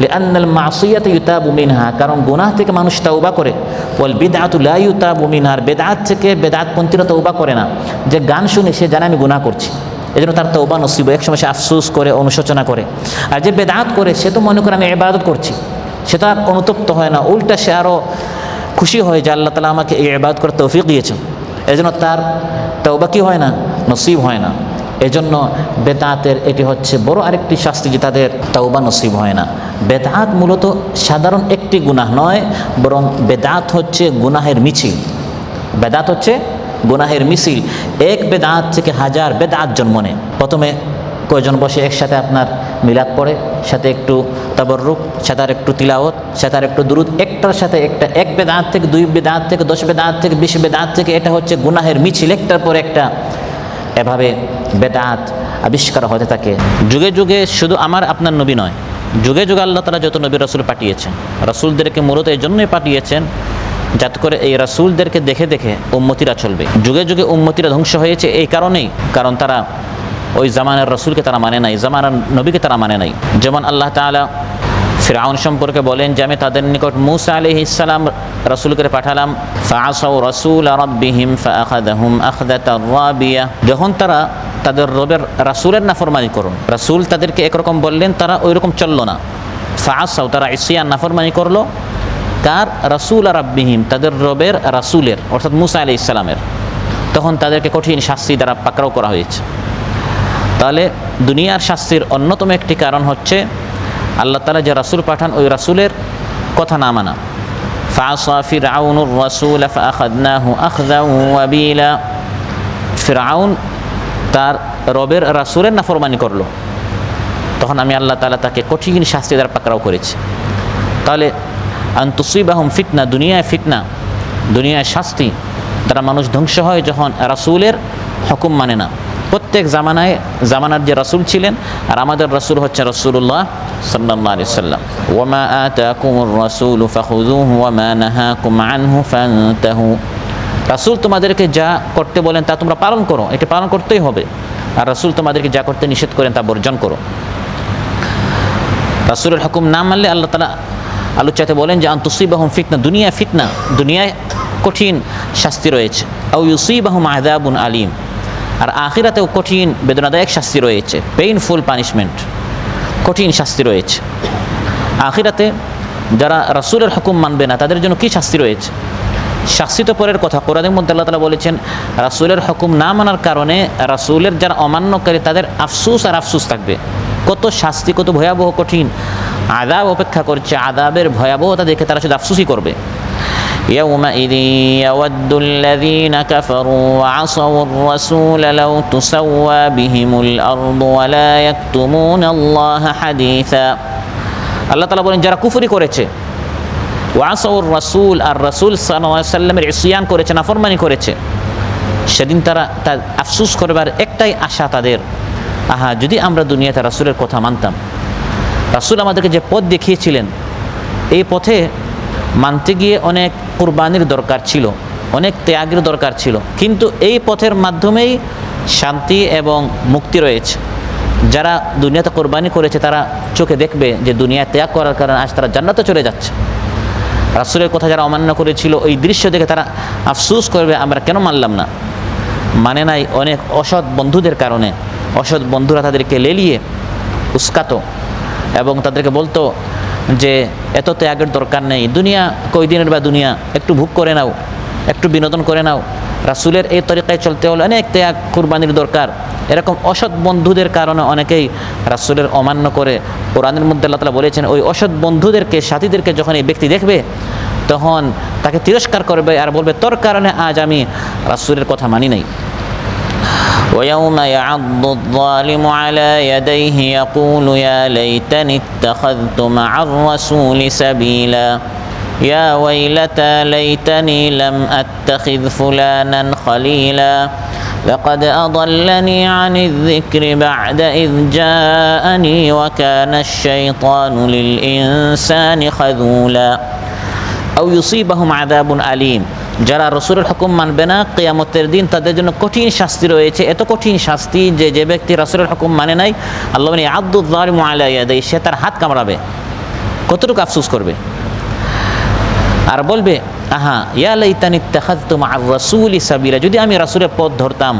লিআন্নাল মাসিয়াতা ইউতাবু মিনহা, কারণ গুনাহ থেকে মানুষ তাওবা করে। ওয়াল বিদআতু লা ইউতাবু মিনহা, বেদাত থেকে বেদাতপন্থীরা তাওবা করে না। যে গান শুনে সে জানে আমি গুনাহ করছি, এজন্য তার তাওবা নসিব, একসময় সে আফসোস করে, অনুশোচনা করে। আর যে বেদাত করে সে তো মনে করে আমি ইবাদত করছি, সে তার অনুতপ্ত হয় না, উল্টা সে আরও খুশি হয় যে আল্লাহ তাআলা আমাকে এই ইবাদত করার তৌফিক দিয়েছেন। এজন্য তার তাওবা কি হয় না? নসিব হয় না। এজন্য বেদাতের এটি হচ্ছে বড় আরেকটি শাস্তি, যে তাদের তাওবা নসিব হয় না। বেদাত মূলত সাধারণ একটি গুনাহ নয়, বরং বেদাত হচ্ছে গুনাহের মিছিল। বেদাত হচ্ছে গুনাহের মিছিল। এক বেদাত থেকে হাজার বেদাত জন্ম নেয়। প্রথমে কয়জন বসে একসাথে আপনার মিলাদ পড়ে, সাথে একটু তাবররুক, সাথে আর একটু তিলাওয়াত, সাথে আর একটু দুরুদ, একটার সাথে একটা, এক বেদাত থেকে 2 বেদাত থেকে 10 বেদাত থেকে 20 বেদাত থেকে, এটা হচ্ছে গুনাহের মিছিল, একটার পর একটা। এভাবে বেদাত আবিষ্কার হতে থাকে যুগে যুগে। শুধু আমার আপনার নবী নয়, যুগে যুগে আল্লাহ তাআলা যত নবী রাসূল পাঠিয়েছেন, রাসূলদেরকে মূলত এই জন্যই পাঠিয়েছেন যাতে করে এই রাসূলদেরকে দেখে দেখে উম্মতিরা চলবে। যুগে যুগে উম্মতিরা ধ্বংস হয়েছে এই কারণেই, কারণ তারা ওই জামানার রাসূলকে তারা মানে নাই, জামানার নবীকে তারা মানে নাই। যেমন আল্লাহ তাআলা ফিরআউন সম্পর্কে বলেন যে আমি তাদের নিকট মূসা আলাইহিস সালাম রাসূল করে পাঠালাম। ফাআসাউ রাসূল রাব্বিহিম ফাআখাযাহুম আখযাতার রাবিয়া, যখন তারা তাদের রবের রাসূলের নাফরমানি করল, রাসূল তাদেরকে একরকম বললেন, তারা ওই রকম চলল না। ফাআসাউ, তারা ইসিয়ান নাফরমানি করলো। কার? রাসূল রাব্বিহিম, তাদের রবের রাসূলের, অর্থাৎ মূসা আলাইহিস সালামের। তখন তাদেরকে কঠিন শাস্তি দ্বারা পাকড়াও করা হয়েছে। তাহলে দুনিয়ার শাস্তির অন্যতম একটি কারণ হচ্ছে আল্লাহ তাআলা যে রাসূল পাঠান ওই রাসূলের কথা না মানা। ফাআসা ফিরআউনুর রাসূল ফাআখাযনাহু আখযাও ওয়াবিলা, ফিরআউন তার রবের রাসূলের নাফরমানি করলো, তখন আমি আল্লাহ তাআলা তাকে কঠিন শাস্তি দ্বারা পাকড়াও করেছি। তাহলে আন তুসিবাহুম ফিতনা, দুনিয়ায় ফিতনা, দুনিয়ায় শাস্তি দ্বারা মানুষ ধ্বংস হয় যখন রাসূলের হুকুম মানে না। প্রত্যেক জামানার যে রাসূল ছিলেন, আর আমাদের রাসূল হচ্ছে রাসূলুল্লাহ সাল্লাল্লাহু আলাইহি ওয়াসাল্লাম। ওয়ামা আতাকুমুর রাসূলু ফাখুযুহু ওয়ামা নাহাকুম আনহু ফান্তাহু, রাসূল তোমাদেরকে যা করতে বলেন তা তোমরা পালন করো, এটা পালন করতেই হবে। আর রাসূল তোমাদেরকে যা করতে নিষেধ করেন তা বর্জন করো। রাসূলের হুকুম না মানলে আল্লাহ তাআলা আলোচনাতে বলেন যে আন তুসিবাহুম ফিতনা, দুনিয়ায় ফিতনা, দুনিয়ায় কঠিন শাস্তি রয়েছে। আও ইউসিবাহুম আযাবুন আলীম, আর আখিরাতেও কঠিন বেদনাদায়ক শাস্তি রয়েছে, পেইনফুল পানিশমেন্ট, কঠিন শাস্তি রয়েছে। আখিরাতে যারা রাসূলের হুকুম মানবে না তাদের জন্য কি শাস্তি রয়েছে? শাস্তি তো পরের কথা, কোরআনের মধ্যে আল্লাহ তাআলা বলেছেন রাসূলের হুকুম না মানার কারণে রাসূলের যারা অমান্যকারী তাদের আফসোস আর আফসোস থাকবে। কত শাস্তি, কত ভয়াবহ কঠিন আযাব অপেক্ষা করছে, আযাবের ভয়াবহতা দেখে তারা শুধু আফসোসই করবে। يومئذ يود الذين كفروا وعصوا الرسول لو تسوى بهم الأرض ولا يكتمون الله حديثا, আল্লাহ তাআলা বলেন যারা কুফরি করেছে, ওয়াসাউর রাসূল, আর রাসূল সাল্লাল্লাহু আলাইহি ওয়াসাল্লামের ইসয়ান করেছে, নাফরমানি করেছে, সেদিন তারা আফসোস করবার একটাই আশা তাদের, আহা যদি আমরা দুনিয়াতে রাসূলের কথা মানতাম। রাসূল আমাদেরকে যে পথ দেখিয়েছিলেন, এই পথে মানতে গিয়ে অনেক কুরবানির দরকার ছিল, অনেক ত্যাগের দরকার ছিল, কিন্তু এই পথের মাধ্যমেই শান্তি এবং মুক্তি রয়েছে। যারা দুনিয়াতে কোরবানি করেছে তারা চোখে দেখবে যে দুনিয়া ত্যাগ করার কারণে আজ তারা জান্নাতে চলে যাচ্ছে। রাসূলের কথা যারা অমান্য করেছিল ওই দৃশ্য দেখে তারা আফসোস করবে আমরা কেন মানলাম না। মানে নাই অনেক অসৎ বন্ধুদের কারণে, অসৎ বন্ধুরা তাদেরকে লেলিয়ে উস্কাতো এবং তাদেরকে বলতো যে এত ত্যাগের দরকার নেই, দুনিয়া কয়দিনের বা দুনিয়া, একটু ভোগ করে নাও, একটু বিনোদন করে নাও, রাসূলের এই তরিকায় চলতে হলে অনেক ত্যাগ কুরবানির দরকার। এরকম অসৎ বন্ধুদের কারণে অনেকেই রাসূলের অমান্য করে। কোরআনের মধ্যে আল্লাহ তাআলা বলেছেন ওই অসৎ বন্ধুদেরকে, সাথীদেরকে যখন এই ব্যক্তি দেখবে তখন তাকে তিরস্কার করবে আর বলবে তোর কারণে আজ আমি রাসূলের কথা মানি নাই। ويوم يعض الظالم على يديه يقول يا ليتني اتخذت مع الرسول سبيلا يا ويلتى ليتني لم أتخذ فلانا خليلا لقد أضلني عن الذكر بعد إذ جاءني وكان الشيطان للإنسان خذولا أو يصيبهم عذاب أليم যারা রাসূলের হুকুম মানবে না কিয়ামতের দিন তাদের জন্য কঠিন শাস্তি রয়েছে, এত কঠিন শাস্তি যে ব্যক্তি রাসূলের হুকুম মানে নাই, আল্লাহ বলেন আদুল যালিমু আলা ইয়াদাই, সে তার হাত কামড়াবে, কতটুকু আফসোস করবে আর বলবে আহা ইয়া লাইতানি ইত্তাখাযতু মা'আর রাসূলি সাবিলা, যদি আমি রাসূলের পথ ধরতাম।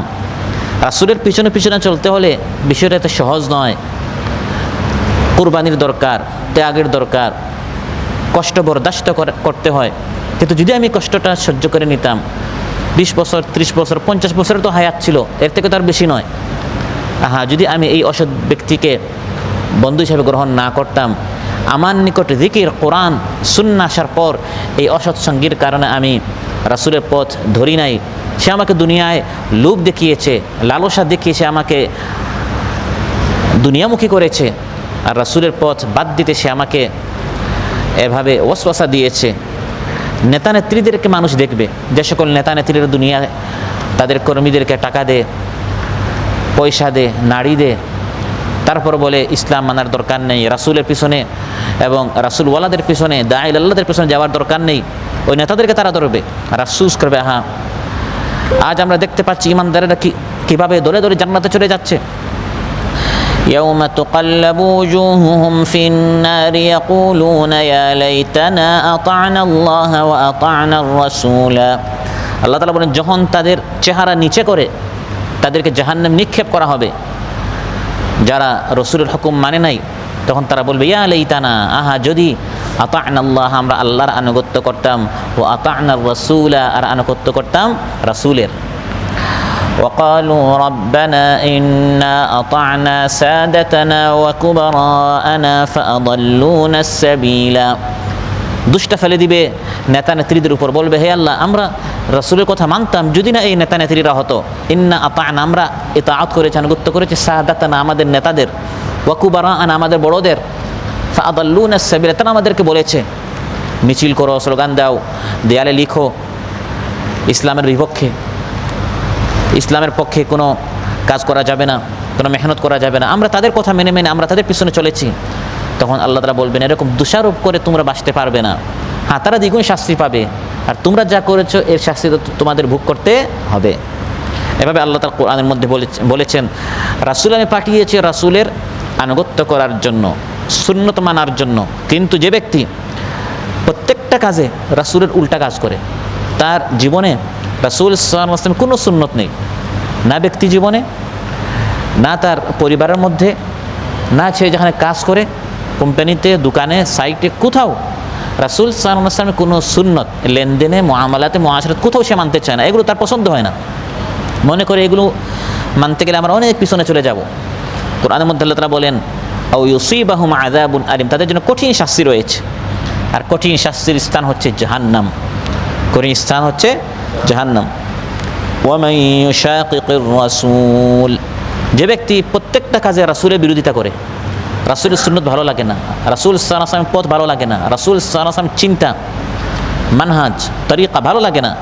রাসূলের পিছনে পিছনে চলতে হলে বিষয়টা এত সহজ নয়, কুরবানির দরকার, ত্যাগের দরকার, কষ্ট বরদাস্ত করতে হয়। কিন্তু যদি আমি কষ্টটা সহ্য করে নিতাম, 20 বছর 30 বছর 50 বছরের তো হায়াত ছিল, এর থেকে তো আর বেশি নয়। যদি আমি এই অসৎ ব্যক্তিকে বন্ধু হিসেবে গ্রহণ না করতাম, আমার নিকট জিকির কোরআন সুন্নাহ আসার পর এই অসৎ সঙ্গীর কারণে আমি রাসূলের পথ ধরি নাই, সে আমাকে দুনিয়ায় লোভ দেখিয়েছে, লালসা দেখিয়েছে, আমাকে দুনিয়ামুখী করেছে, আর রাসূলের পথ বাদ দিতে সে আমাকে এভাবে ওয়াসওয়াসা দিয়েছে। নেতা নেত্রীদেরকে মানুষ দেখবে, যে সকল নেতা নেত্রীরা দুনিয়ায় তাদের কর্মীদেরকে টাকা দেয়, পয়সা দেয়, নারী দেয়, তারপর বলে ইসলাম মানার দরকার নেই, রাসূলের পিছনে এবং রাসূলওয়ালাদের পিছনে, দাঈল আল্লাহদের পিছনে যাওয়ার দরকার নেই, ওই নেতাদেরকে তারা ধরবে আর আফসোস করবে। আজ আমরা দেখতে পাচ্ছি ইমানদারেরা কীভাবে দলে দলে জান্নাতে চলে যাচ্ছে। يوم تقلب وجوههم في النار يقولون يا ليتنا أطعنا الله وأطعنا الرسول। আল্লাহ তাআলা বলেন যখন তাদের চেহারা নিচে করে তাদেরকে জাহান্নাম নিক্ষেপ করা হবে, যারা রাসূলের হুকুম মানে নাই, তখন তারা বলবে ইয়া লাইতানা, আহা যদি আতা'না আল্লাহ, আমরা আল্লাহর আনুগত্য করতাম, ও আতা'না রাসূলা, আর আনুগত্য করতাম রাসূলের। وقالوا ربنا إنا أطعنا سادتنا وكبراءنا فأضلونا السبيل। দুষ্টা ফেলে দিবে নেতা নেত্রীদের উপর, বলবে হে আল্লাহ আমরা রাসূলের কথা মানতাম যদি না এই নেতা নেত্রীরা হতো, ইন্না আতা'না, আমরা ইতাআত করেছি, আনুগত্য করেছি, সাদাতানা, আমাদের নেতাদের, ওয়া কুবারাআনা, আমাদের বড়দের, ফাআদাল্লুনা সাবিলা, তারা আমাদেরকে বলেছে মিছিল করো, স্লোগান দাও, দেয়ালে লিখো ইসলামের বিপক্ষে, ইসলামের পক্ষে কোনো কাজ করা যাবে না, কোনো মেহনত করা যাবে না, আমরা তাদের কথা মেনে মেনে আমরা তাদের পিছনে চলেছি। তখন আল্লাহ তাআলা বলবেন এরকম দোষারোপ করে তোমরা বাঁচতে পারবে না, তারা দ্বিগুণ শাস্তি পাবে, আর তোমরা যা করেছো এর শাস্তি তো তোমাদের ভোগ করতে হবে। এভাবে আল্লাহ তাআলা কোরআনের মধ্যে বলেছেন রাসূল আমি পাঠিয়েছি রাসূলের আনুগত্য করার জন্য, সুন্নত মানার জন্য। কিন্তু যে ব্যক্তি প্রত্যেকটা কাজে রাসূলের উল্টা কাজ করে, তার জীবনে রাসূল সাল্লাল্লাহু আলাইহি ওয়াসাল্লামের কোনো সুন্নত নেই, না ব্যক্তি জীবনে, না তার পরিবারের মধ্যে, না সে যেখানে কাজ করে, কোম্পানিতে, দোকানে, সাইটে, কোথাও রাসূল সাল্লাল্লাহু আলাইহি ওয়াসাল্লামের কোনো সুন্নত, লেনদেনে, মুআমালাতে, মুআশারাতে কোথাও সে মানতে চায় না, এগুলো তার পছন্দ হয় না। মনে করে এগুলো মানতে গেলে আমরা অনেক পিছনে চলে যাব। কোরআনের মধ্যে আল্লাহ তাআলা বলেন আও ইউসিবাহুম আযাবুন আলিম, তাদের জন্য কঠিন শাস্তি রয়েছে, আর কঠিন শাস্তির স্থান হচ্ছে জাহান্নাম, কঠিন স্থান হচ্ছে জাহান্নাম। ওয়ামান ইউশাকিকির রাসূল, যে ব্যক্তি প্রত্যেকটা কাজে রাসূলের বিরোধিতা করে, রাসূলের সুন্নত ভালো লাগে না, রাসূল সাল্লাল্লাহু আলাইহি ওয়াসাল্লামের পথ ভালো লাগে না, রাসূল সাল্লাল্লাহু আলাইহি ওয়াসাল্লামের চিন্তা, মানহাজ, তরিকা ভালো লাগে না।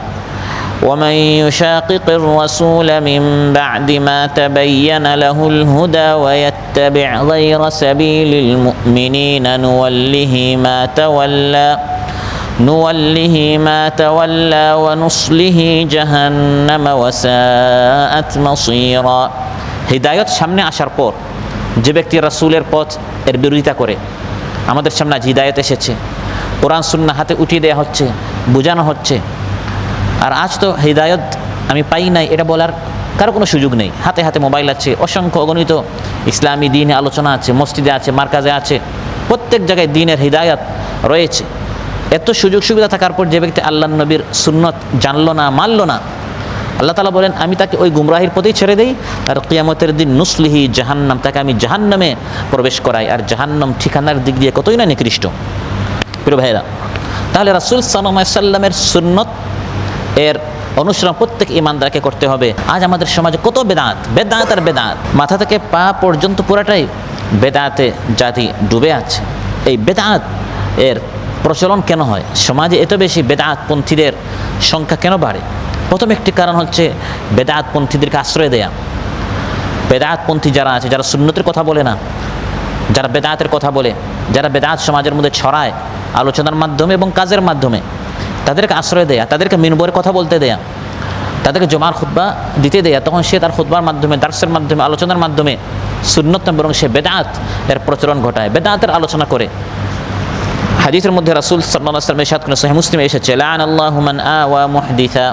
ومن يشاقق الرسول من بعد ما تبين له الهدى ويتبع غير سبيل المؤمنين نوله ما تولى ونصله جهنم وساءت مصيرا। হিদায়াত সামনে আসার পর যে ব্যক্তি রাসূলের পথ এর বিরোধিতা করে, আমাদের সামনে আজ হিদায়াত এসেছে, কোরআন সুন্নাহ হাতে উঠিয়ে দেওয়া হচ্ছে, বোঝানো হচ্ছে, আর আজ তো হিদায়াত আমি পাই নাই এটা বলার কারো কোনো সুযোগ নেই। হাতে হাতে মোবাইল আছে, অসংখ্য অগণিত ইসলামী দ্বীনে আলোচনা আছে, মসজিদে আছে, মার্কাজে আছে, প্রত্যেক জায়গায় দ্বীনের হিদায়াত রয়েছে। এত সুযোগ সুবিধা থাকার পর যে ব্যক্তি আল্লাহর নবীর সুন্নত জানলো না, মানলো না, আল্লাহ তাআলা বলেন আমি তাকে ওই গুমরাহির পথেই ছেড়ে দেই, আর কিয়ামতের দিন নুসলিহি জাহান্নাম, তাকে আমি জাহান্নামে প্রবেশ করাই। আর জাহান্নাম ঠিকানার দিক দিয়ে কতই না নিকৃষ্ট। প্রিয় ভাইরা, তাহলে রাসূল সাল্লাল্লাহু আলাইহি সাল্লামের সুন্নত এর অনুসরণ প্রত্যেক ঈমানদারকে করতে হবে। আজ আমাদের সমাজে কত বেদাত, বেদাত আর বেদাত, মাথা থেকে পা পর্যন্ত পুরাটাই বেদাতে জাতি ডুবে আছে। এই বেদাত এর প্রচলন কেন হয়? সমাজে এত বেশি বেদাতপন্থীদের সংখ্যা কেন বাড়ে? প্রথম একটি কারণ হচ্ছে বেদাতপন্থীদেরকে আশ্রয় দেয়া। বেদাতপন্থী যারা আছে, যারা সুন্নতের কথা বলে না, যারা বেদাতের কথা বলে, যারা বেদাত সমাজের মধ্যে ছড়ায় আলোচনার মাধ্যমে এবং কাজের মাধ্যমে, তাদেরকে আশ্রয় দেয়া, তাদেরকে মিনবরে কথা বলতে দেয়া, তাদেরকে জমার খুতবা দিতে দেয়া, তখন সে তার খুতবার মাধ্যমে, দার্সের মাধ্যমে, আলোচনার মাধ্যমে সুন্নত না বরং সে বেদাত এর প্রচলন ঘটায়, বেদাতের আলোচনা করে। হাদিসের মধ্যে রাসূল সাল্লাল্লাহু আলাইহি ওয়াসাল্লাম ইরশাদ করেন, সহিহ মুসলিমে এসেছে, লা'নাল্লাহু মান আওয়া মুহদিসা,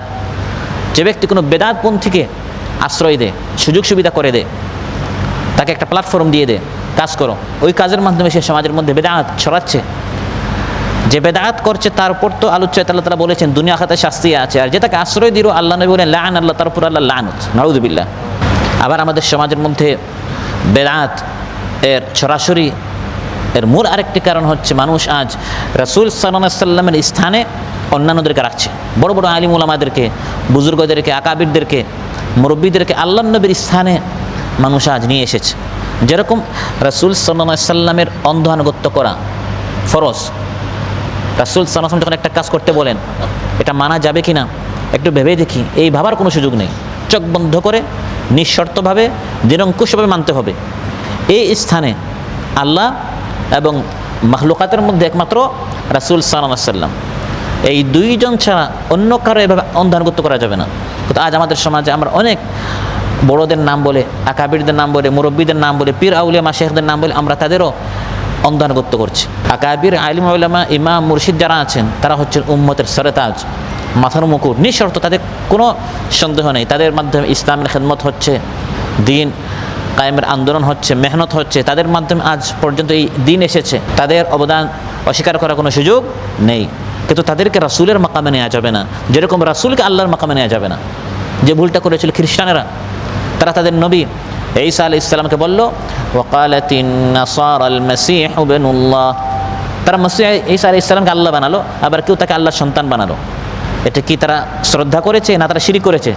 যে ব্যক্তি কোনো বেদাতপন্থীকে আশ্রয় দেয়, সুযোগ সুবিধা করে দেয়, তাকে একটা প্ল্যাটফর্ম দিয়ে দেয়, কাজ করো, ওই কাজের মাধ্যমে সে সমাজের মধ্যে বেদাত ছড়াচ্ছে। যে বেদাত করছে তার উপর তো আলোচ্য আল্লাহ তাআলা বলেছেন দুনিয়া আখিরাতে শাস্তি আছে, আর যে তাকে আশ্রয় দিল আল্লাহ নবী বলেন লাআন আল্লাহ, তার উপর আল্লাহ লানত, নাউযুবিল্লাহ। আবার আমাদের সমাজের মধ্যে বেদাত এর সরাসরি এর মূল আরেকটি কারণ হচ্ছে মানুষ আজ রাসূল সাল্লাল্লাহু আলাইহি সাল্লামের স্থানে অন্যান্যদেরকে রাখছে। বড় বড় আলিম উলামাদেরকে, বুজুর্গদেরকে, আকাবিরদেরকে, মুরব্বীদেরকে আল্লাহর নবীর স্থানে মানুষ আজ নিয়ে এসেছে। যেরকম রাসূল সাল্লাল্লাহু আলাইহি সাল্লামের অন্ধ আনুগত্য করা ফরজ। রাসূল সাল্লাল্লাহু আলাইহি সাল্লাম যখন একটা কাজ করতে বলেন, এটা মানা যাবে কি না একটু ভেবে দেখি, এই ভাবার কোনো সুযোগ নেই। চোখ বন্ধ করে নিঃশর্তভাবে নিরঙ্কুশভাবে মানতে হবে। এই স্থানে আল্লাহ এবং মাখলুকাতের মধ্যে একমাত্র রাসূল সাল্লাল্লাহু আলাইহি সাল্লাম, এই দুইজন ছাড়া অন্য কারো এভাবে অন্ধ আনুগত্য করা যাবে না। কিন্তু আজ আমাদের সমাজে আমরা অনেক বড়দের নাম বলে, আকাবিরদের নাম বলে, মুরব্বীদের নাম বলে, পীর আউলিয়া মাশায়েখদের নাম বলে আমরা তাদেরও অন্ধ আনুগত্য করছি। আকাবির, আলিম উলামা, ইমাম, মুর্শিদ যারা আছেন তারা হচ্ছেন উম্মতের সরতাজ, মাথার মুকুট, নিঃশর্ত, তাদের কোনো সন্দেহ নেই। তাদের মাধ্যমে ইসলামের খেদমত হচ্ছে, দিন কায়েমের আন্দোলন হচ্ছে, মেহনত হচ্ছে, তাদের মাধ্যমে আজ পর্যন্ত এই দিন এসেছে। তাদের অবদান অস্বীকার করার কোনো সুযোগ নেই। কিন্তু তাদেরকে রাসূলের মাকামে নেওয়া যাবে না, যেরকম রাসূলকে আল্লাহর মাকামে নেওয়া যাবে না। যে ভুলটা করেছিল খ্রিস্টানেরা, তারা তাদের নবী ঈসা আলাইহিস সালামকে বলল ওয়াকালাতিন নাসারাল মাসীহু ইবনুল্লাহ, তারা মসিহ ঈসা আলাইহিস সালামকে আল্লাহ বানালো, আবার কেউ তাকে আল্লাহর সন্তান বানালো। এটা কি তারা শ্রদ্ধা করেছে না তারা শিরক করেছে?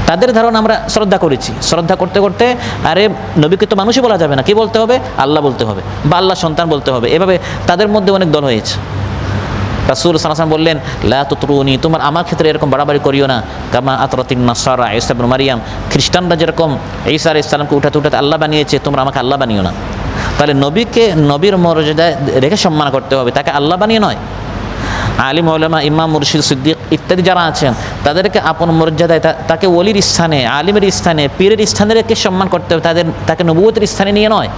তাদের ধারণা আমরা শ্রদ্ধা করেছি, শ্রদ্ধা করতে করতে আরে নবীকে তো মানুষই বলা যাবে না, কি বলতে হবে? আল্লাহ বলতে হবে বা আল্লাহ সন্তান বলতে হবে। এভাবে তাদের মধ্যে অনেক দল হয়েছে। রাসূল সাল্লাল্লাহু আলাইহি ওয়াসাল্লাম বললেন লা তুতরুনি, তোমার আমার ক্ষেত্রে এরকম বাড়াবাড়ি করিও না, কামা আতরাতিন নাসারা ঈসা ইবনে মারইয়াম, খ্রিস্টানরা যেরকম ঈসা আলাইহিস সালামকে উঠাতে উঠাতে আল্লাহ বানিয়েছে, তোমরা আমাকে আল্লাহ বানিও না। তাহলে নবীকে নবীর মর্যাদায় রেখে সম্মান করতে হবে, তাকে আল্লাহ বানিয়ে নয়। আলিম উলামা, ইমাম, মুর্শিদ, সিদ্দিক ইত্যাদি যারা আছেন তাদেরকে আপন মর্যাদায়, তাকে ওলির স্থানে, আলিমের স্থানে, পীরের স্থানে রেখে সম্মান করতে হবে, তাকে নবুয়তের স্থানে নিয়ে নয়।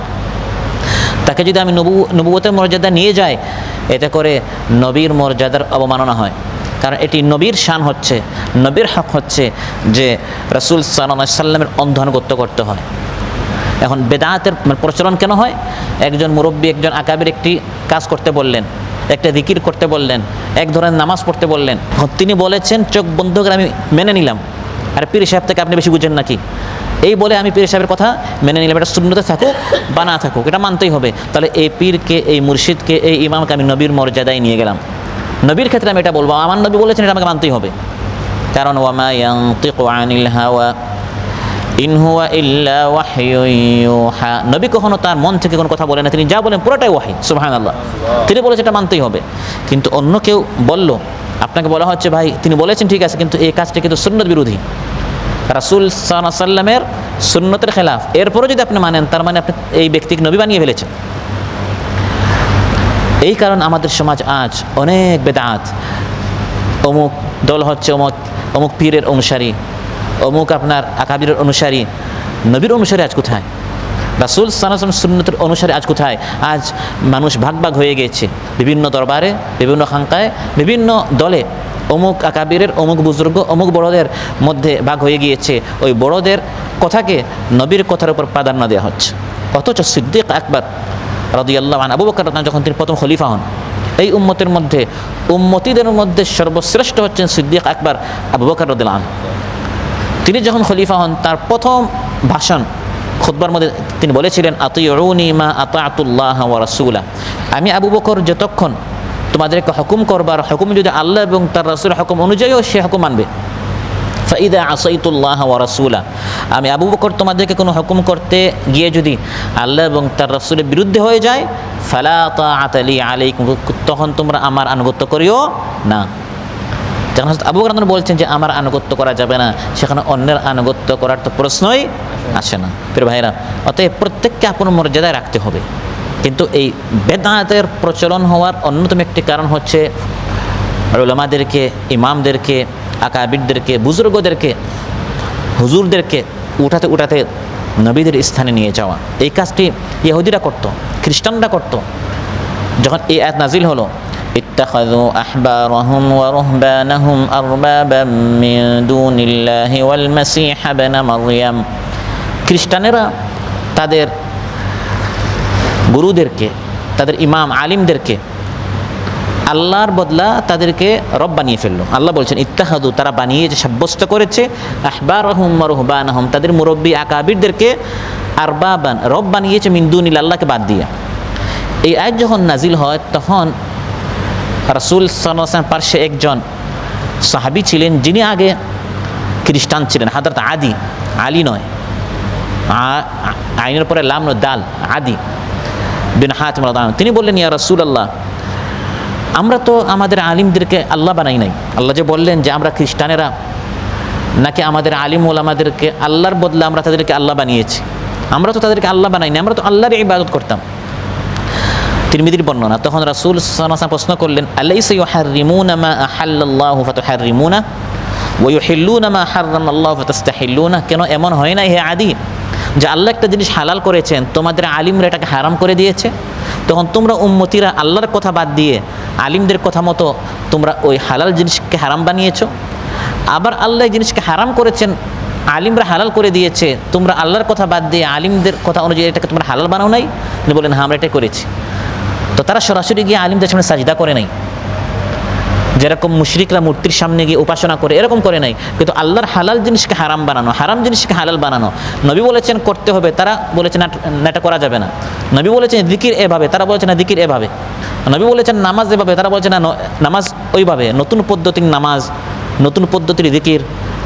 তাকে যদি আমি নবুয়তের মর্যাদা নিয়ে যাই, এতে করে নবীর মর্যাদার অবমাননা হয়। কারণ এটি নবীর শান হচ্ছে, নবীর হক হচ্ছে যে রাসূল সাল্লাল্লাহু আলাইহি সাল্লামের অন্ধ আনুগত্য করতে হয়। এখন বেদাতের প্রচলন কেন হয়? একজন মুরব্বী, একজন আকাবির একটি কাজ করতে বললেন, একটা জিকির করতে বললেন, এক ধরনের নামাজ পড়তে বললেন, তিনি বলেছেন চোখ বন্ধ করে আমি মেনে নিলাম। আর পীর সাহেব থেকে আপনি বেশি বুঝেন নাকি? এই বলে আমি পীর সাহেবের কথা মেনে নিলাম, এটা সুন্নতে থাকুক বা না থাকুক এটা মানতেই হবে। তাহলে এই পীরকে, এই মুর্শিদকে, এই ইমামকে আমি নবীর মর্যাদায় নিয়ে গেলাম। নবীর ক্ষেত্রে আমি এটা বলবো, আমার নবী বলেছেন, এটা আমাকে মানতেই হবে। কারণ ওয়ামা ইয়ানতিকু আনিল হাওয়া ইন হুয়া ইল্লা ওয়াহয়ুন ইউহা, নবী কখনো তার মন থেকে কোনো কথা বলেন না, তিনি যা বলেন পুরোটাই ওয়াহী, সুবহানাল্লাহ। তিনি বলেছেন এটা মানতেই হবে। কিন্তু অন্য কেউ বলল, আপনাকে বলা হচ্ছে ভাই তিনি বলেছেন ঠিক আছে, কিন্তু এই কাজটা কিন্তু সুন্নত বিরোধী, রাসূল সাল্লাল্লাহু আলাইহি সাল্লামের সুন্নতের খেলাফ, এরপরও যদি আপনি মানেন তার মানে আপনি এই ব্যক্তিকে নবী বানিয়ে ফেলেছেন। এই কারণ আমাদের সমাজ আজ অনেক বেদাত, অমুক দল হচ্ছে অমুক পীরের অনুসারী, অমুক আপনার আকাবিরের অনুসারী। নবীর অনুসারী আজ কোথায়? রাসূল সাল্লাল্লাহু আলাইহি ওয়াসাল্লাম সুন্নতের অনুসারী আজ কোথায়? আজ মানুষ ভাগ ভাগ হয়ে গিয়েছে, বিভিন্ন দরবারে, বিভিন্ন খানকায়, বিভিন্ন দলে, অমুক আকাবিরের, অমুক বুজুর্গ, অমুক বড়দের মধ্যে ভাগ হয়ে গিয়েছে। ওই বড়দের কথাকে নবীর কথার উপর প্রাধান্য দেওয়া হচ্ছে। অথচ সিদ্দিক আকবর রাদিয়াল্লাহু আনহু, আবু বকর রাদিয়াল্লাহু আনহু, যখন তিনি প্রথম খলিফা হন, এই উম্মতের মধ্যে, উম্মতীদের মধ্যে সর্বশ্রেষ্ঠ হচ্ছেন সিদ্দিক আকবর আবু বকর রাদিয়াল্লাহু আনহু। তিনি যখন খলিফা হন তার প্রথম ভাষণ খুতবার মধ্যে তিনি বলেছিলেন আতিউনি মা আতাতুল্লাহ ওয়া রাসূলা, আমি আবু বকর যতক্ষণ তোমাদেরকে হুকুম করবার, হুকুম যদি আল্লাহ এবং তার রাসূলের হুকুম অনুযায়ীও সে হুকুম মানবে। ফাইদা আসাইতুল্লাহ ওয়া রাসূলা, আমি আবু বকর তোমাদেরকে কোনো হুকুম করতে গিয়ে যদি আল্লাহ এবং তার রাসূলের বিরুদ্ধে হয়ে যায়, ফালা তাআতা লি আলাইকুম, তখন তোমরা আমার আনুগত্য করিও না। যখন হযরত আবু বকর বলছেন যে আমার আনুগত্য করা যাবে না, সেখানে অন্যের আনুগত্য করার তো প্রশ্নই আসে না। প্রিয় ভাইরা, অতএব প্রত্যেককে আপন মর্যাদায় রাখতে হবে। কিন্তু এই বেদাতের প্রচলন হওয়ার অন্যতম একটি কারণ হচ্ছে উলামাদেরকে, ইমামদেরকে, আকাবিরদেরকে, বুজুর্গদেরকে, হুজুরদেরকে উঠাতে উঠাতে নবীদের স্থানে নিয়ে যাওয়া। এই কাজটি ইহুদিরা করত, খ্রিস্টানরা করত। যখন এই আয়াত নাজিল হলো, ইত্তাখাযু আহবারাহুম ওয়া রুহবানাহুম আরবাবাম মিন দুনিল্লাহি ওয়াল মাসীহ ইবনে মারইয়াম, খ্রিস্টানেরা তাদের গুরুদেরকে, তাদের ইমাম আলিমদেরকে আল্লাহর বদলা তাদেরকে রব বানিয়ে ফেললো। আল্লাহ বলছেন ইত্তাহাদু, তারা বানিয়েছে, সাব্যস্ত করেছে, আহবারহুম ওয়া রুহবানাহুম, তাদের মুরব্বী আকাবিরদেরকে আরবাবান, রব বানিয়েছে, মিন দুনিল্লাহ, আল্লাহকে বাদ দিয়ে। এই আয়াত যখন নাজিল হয় তখন রাসূল সাল্লাল্লাহু আলাইহি ওয়াসাল্লাম পার্শ্বে একজন সাহাবী ছিলেন, যিনি আগে খ্রিস্টান ছিলেন, হযরত আদি, আলী নয়, আইনের পরে লাম নয়, দাল, আদি বিন হাতিম রাদিয়াল্লাহু আনহু। তিনি বললেন, ইয়া রাসূলুল্লাহ, আমরা তো আমাদের আলিমদেরকে আল্লাহ বানাই নাই। আল্লাহ যে বললেন যে আমরা খ্রিস্টানেরা নাকি আমাদের আলিম ওলামাদেরকে আল্লাহর বদলে আমরা তাদেরকে আল্লাহ বানিয়েছি, আমরা তো তাদেরকে আল্লাহ বানাই না, আমরা তো আল্লাহর ইবাদত করতাম। তিরমিজির বর্ণনা। তখন রাসূল সাল্লাল্লাহু আলাইহি ওয়াসাল্লাম প্রশ্ন করলেন, আলাইসা ইউহাররিমুনা মা আহাল্লাল্লাহু ফাতুহাররিমুনা ওয়া ইউহিল্লুনা মা হারামাল্লাহু ফাতাস্তাহিল্লুনা, কেন এমন হয় না হে আদি যে আল্লাহ একটা জিনিস হালাল করেছেন, তোমাদের আলিমরা এটাকে হারাম করে দিয়েছে, তখন তোমরা উম্মতিরা আল্লাহর কথা বাদ দিয়ে আলিমদের কথা মতো তোমরা ওই হালাল জিনিসকে হারাম বানিয়েছো। আবার আল্লাহ এই জিনিসকে হারাম করেছেন, আলিমরা হালাল করে দিয়েছে, তোমরা আল্লাহর কথা বাদ দিয়ে আলিমদের কথা অনুযায়ী এটাকে তোমরা হালাল বানাও নাই। তিনি বলেন, হ্যাঁ আমরা এটাই করেছি। তো তারা সরাসরি গিয়ে আলিমদের সামনে সাজদা করে নাই, যেরকম মুশরিকরা মূর্তির সামনে গিয়ে উপাসনা করে এরকম করে নাই, কিন্তু আল্লাহর হালাল জিনিসকে হারাম বানানো, হারাম জিনিসকে হালাল বানানো। নবী বলেছেন করতে হবে, তারা বলেছেন না এটা করা যাবে না। নবী বলেছেন জিকির এভাবে, তারা বলেছেন না জিকির এভাবে। নবী বলেছেন নামাজ এভাবে, তারা বলেছেন না নামাজ ওইভাবে। নতুন পদ্ধতির নামাজ, নতুন পদ্ধতির জিকির,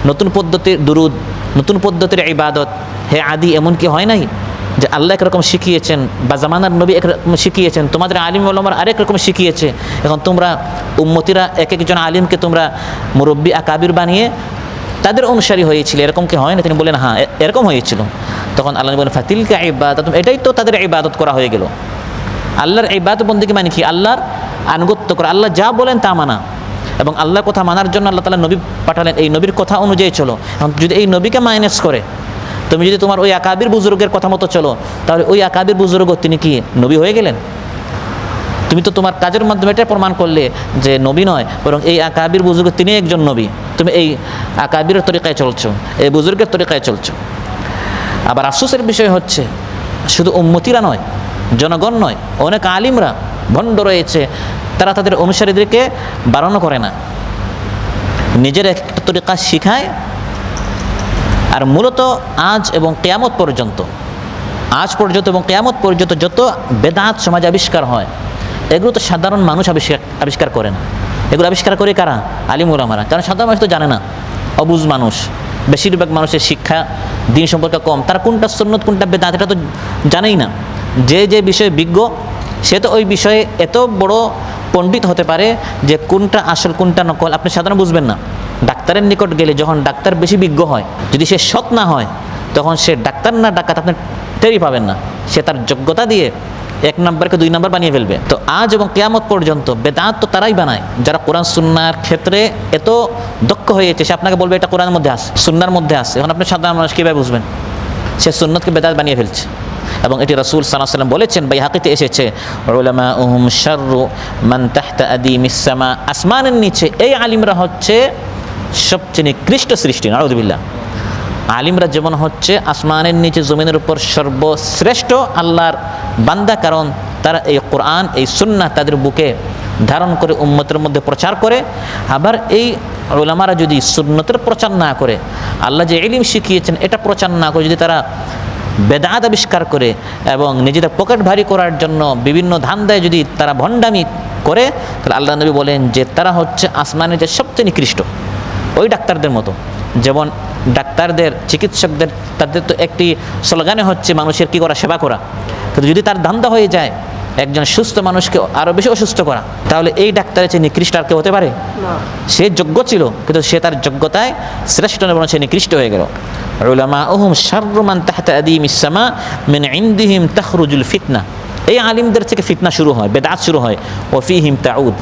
নতুন পদ্ধতির দুরুদ, নতুন পদ্ধতির ইবাদত। হে আদি, এমন কি হয় নাই যে আল্লাহ একরকম শিখিয়েছেন বা জামানার নবী একরকম শিখিয়েছেন, তোমাদের আলিম ওলামার আরেক রকম শিখিয়েছে, এখন তোমরা উম্মতিরা এক একজন আলিমকে তোমরা মুরব্বী আকাবির বানিয়ে তাদের অনুসারী হয়েছিল, এরকম কি হয় না? তিনি বলেন হ্যাঁ এরকম হয়েছিল। তখন আল্লাহ বলেন ফাতিলকা ইবাদাত, এটাই তো তাদের ইবাদত করা হয়ে গেল। আল্লাহর ইবাদত বন্দেগী মানে কি? আল্লাহর আনুগত্য করা, আল্লাহ যা বলেন তা মানা। এবং আল্লাহর কথা মানার জন্য আল্লাহ তাআলা নবী পাঠালেন, এই নবীর কথা অনুযায়ী চলো। এখন যদি এই নবীকে মাইনাস করে তুমি যদি তোমার ওই আকাবির বুজুর্গের কথা মতো চলো, তাহলে ওই আকাবির বুজুর্গ তিনি কি নবী হয়ে গেলেন? তুমি তো তোমার কাজের মাধ্যমে এটা প্রমাণ করলে যে নবী নয়, বরং এই আকাবির বুজুর্গ তিনি একজন নবী। তুমি এই আকাবিরের তরিকায় চলছো, এই বুজুর্গের তরিকায় চলছো। আবার আফসোসের বিষয় হচ্ছে শুধু উম্মতিরা নয়, জনগণ নয়, অনেক আলিমরা ভণ্ড রয়েছে, তারা তাদের অনুসারীদেরকে বারণ করে না, নিজের একটা তরিকা শিখায়। আর মূলত আজ এবং কিয়ামত পর্যন্ত, এবং কিয়ামত পর্যন্ত যত বেদাত সমাজে আবিষ্কার হয়, এগুলো তো সাধারণ মানুষ আবিষ্কার করে না। এগুলো আবিষ্কার করে কারা? আলিম ওলামারা। কারণ সাধারণ মানুষ তো জানে না, অবুঝ মানুষ। বেশিরভাগ মানুষের শিক্ষা দিন সম্পর্কে কম, তারা কোনটা সুন্নত কোনটা বেদাত এটা তো জানেই না। যে বিষয়ে বিজ্ঞ সে তো ওই বিষয়ে এত বড় পণ্ডিত হতে পারে যে কোনটা আসল কোনটা নকল আপনি সাধারণ বুঝবেন না। ডাক্তারের নিকট গেলে যখন ডাক্তার বেশি বিজ্ঞ হয়, যদি সে সৎ না হয়, তখন সে ডাক্তার না ডাকাত আপনি টেরই পাবেন না। সে তার যোগ্যতা দিয়ে 1 নম্বরকে 2 নম্বর বানিয়ে ফেলবে। তো আজ এবং কিয়ামত পর্যন্ত বেদাত তো তারাই বানায় যারা কোরআন সুন্নাহর ক্ষেত্রে এত দক্ষ হয়েছে। সে আপনাকে বলবে এটা কোরআনের মধ্যে আছে, সুন্নাহর মধ্যে আছে। এখন আপনি সাধারণ মানুষ কীভাবে বুঝবেন? সে সুন্নতকে বেদাত বানিয়ে ফেলছে। এবং এটি রাসূল সাল্লাল্লাহু আলাইহি ওয়াসাল্লাম বলেছেন, বাইহাকিতে এসেছে, উলামাউহুম শাররু মান তাহতা আদিমিস সামা, আসমানের নিচে এই আলিমরা হচ্ছে সবচেয়ে নিকৃষ্ট সৃষ্টি। নাউযুবিল্লাহ। আলিমরা যেমন হচ্ছে আসমানের নিচে জমিনের উপর সর্বশ্রেষ্ঠ আল্লাহর বান্দা, কারণ তারা এই কোরআন এই সুন্নাহ তাদের বুকে ধারণ করে উম্মতের মধ্যে প্রচার করে। আবার এই উলামারা যদি সুন্নতের প্রচার না করে, আল্লাহ যে ইলম শিখিয়েছেন এটা প্রচার না করে, যদি তারা বেদাত আবিষ্কার করে এবং নিজেদের পকেট ভারী করার জন্য বিভিন্ন ধান্দায় যদি তারা ভণ্ডামি করে, তাহলে আল্লাহ নবী বলেন যে তারা হচ্ছে আসমানের যে সবচেয়ে নিকৃষ্ট। ওই ডাক্তারদের মতো, যেমন ডাক্তারদের, চিকিৎসকদের, তাদের তো একটি স্লোগানে হচ্ছে মানুষের কী করা, সেবা করা। কিন্তু যদি তার ধান্দা হয়ে যায় একজন সুস্থ মানুষকে আরও বেশি অসুস্থ করা, তাহলে এই ডাক্তারের চেয়ে নিকৃষ্ট আর কেউ হতে পারে? সে যোগ্য ছিল, কিন্তু সে তার যোগ্যতায় শ্রেষ্ঠ নয়, বরং সে নিকৃষ্ট হয়ে গেল। উলামাউহুম শাররু মান তাহতা আদিমিস সামা মিন ইনদিহিম তাখরুজুল ফিতনা। এই আলিমদের থেকে ফিতনা শুরু হয়, বেদাত শুরু হয়। ওয়া ফীহিম তাউদ,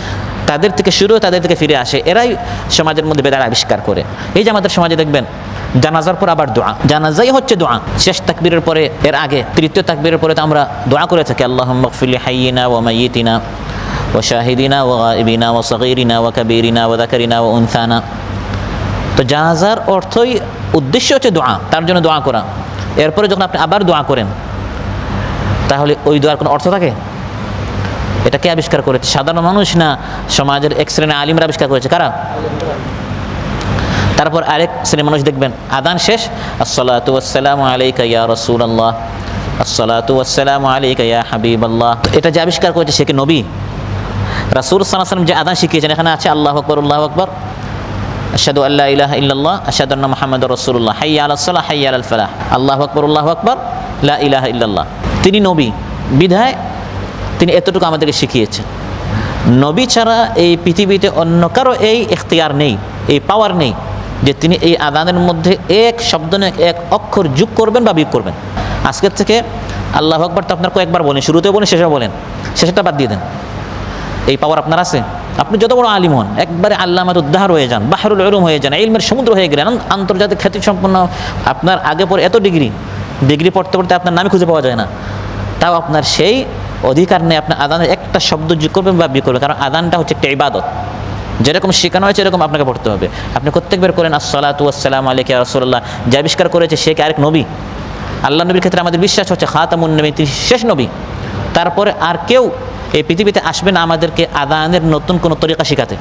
তাদের থেকে শুরু, তাদের থেকে ফিরে আসে। এরাই সমাজের মধ্যে বেদাত আবিষ্কার করে। এই যে আমাদের সমাজে দেখবেন জানাজার পর আবার দোয়া, জানাজাই হচ্ছে দোয়া। শেষ তাকবীরের পরে, এর আগে তৃতীয় তাকবীরের পরে তো আমরা দোয়া করে থাকি, আল্লাহুম্মা গফির লিহাইয়িনা ওয়া মাইয়িতিনা ওয়া শাহিদিনা ওয়া গায়িবিনা ওয়া সগীরিনা ওয়া কাবীরিনা ওয়া যাকারিনা ওয়া উনসানা। তো জানাজার অর্থই, উদ্দেশ্য হচ্ছে দোয়া, তার জন্য দোয়া করা। এরপরে যখন আপনি আবার দোয়া করেন, তাহলে ওই দোয়ার কোনো অর্থ থাকে? এটা কে আবিষ্কার করেছে? সাধারণ মানুষ না, সমাজের এক শ্রেণীর আলিমরা আবিষ্কার করেছে। কারা? তারপর আরেক শ্রেণীর মানুষ দেখবেন আদান শেষ, আসসালাতু ওয়াসসালামু আলাইকা ইয়া রাসূলুল্লাহ, আসসালাতু ওয়াসসালামু আলাইকা ইয়া হাবিবাল্লাহ। এটা যে আবিষ্কার করেছে সে কি নবী? রাসূল সাল্লাল্লাহু আলাইহি ওয়াসাল্লাম যে আদান শিখিয়েছেন, এখানে আছে আল্লাহু আকবার, আল্লাহু আকবার, আশহাদু আল্লা ইলাহা ইল্লাল্লাহ, আশহাদু আন্না মুহাম্মাদুর রাসূলুল্লাহ, হাইয়া আলাস সালাহ, হাইয়া আলাল ফালাহ, আল্লাহু আকবার, আল্লাহু আকবার, লা ইলাহা ইল্লাল্লাহ। তিনি নবী বিধায় তিনি এতটুকু আমাদেরকে শিখিয়েছেন। নবী ছাড়া এই পৃথিবীতে অন্য কারো এই ইখতিয়ার নেই, এই পাওয়ার নেই যে তিনি এই আযানের মধ্যে এক শব্দ না এক অক্ষর যোগ করবেন বা বিয়োগ করবেন। আজকের থেকে আল্লাহু আকবার তো আপনার কয়েকবার বলেন, শুরুতেও বলেন, শেষেও বলেন, শেষেরটা বাদ দিয়ে দেন। এই পাওয়ার আপনার আছে? আপনি যত বড় আলিম হন, একবারে আল্লামাত উদ্দাহর হয়ে যান, বাহরুল উলুম হয়ে যান, ইলমের সমুদ্র হয়ে গেলেন, আন্তর্জাতিক খ্যাতি সম্পন্ন, আপনার আগে পরে এত ডিগ্রি পড়তে পড়তে আপনার নামই খুঁজে পাওয়া যায় না, তাও আপনার সেই অধিকার নেই আপনি আযানের একটা শব্দ যোগ করবেন বা বিয়োগ করবেন। কারণ আযানটা হচ্ছে একটা ইবাদত, যেরকম শেখানো হয়েছে এরকম আপনাকে পড়তে হবে। আপনি প্রত্যেকবার করেন আসসালাতু ওয়াসসালামু আলাইকা ইয়া রাসূলুল্লাহ। যে আবিষ্কার করেছে সে কি আরেক নবী? আল্লাহ নবীর ক্ষেত্রে আমাদের বিশ্বাস হচ্ছে খাতামুন নবী, তিনি শেষ নবী। তারপরে আর কেউ এই পৃথিবীতে আসবে না আমাদেরকে আযানের নতুন কোনো তরিকা শেখাতে।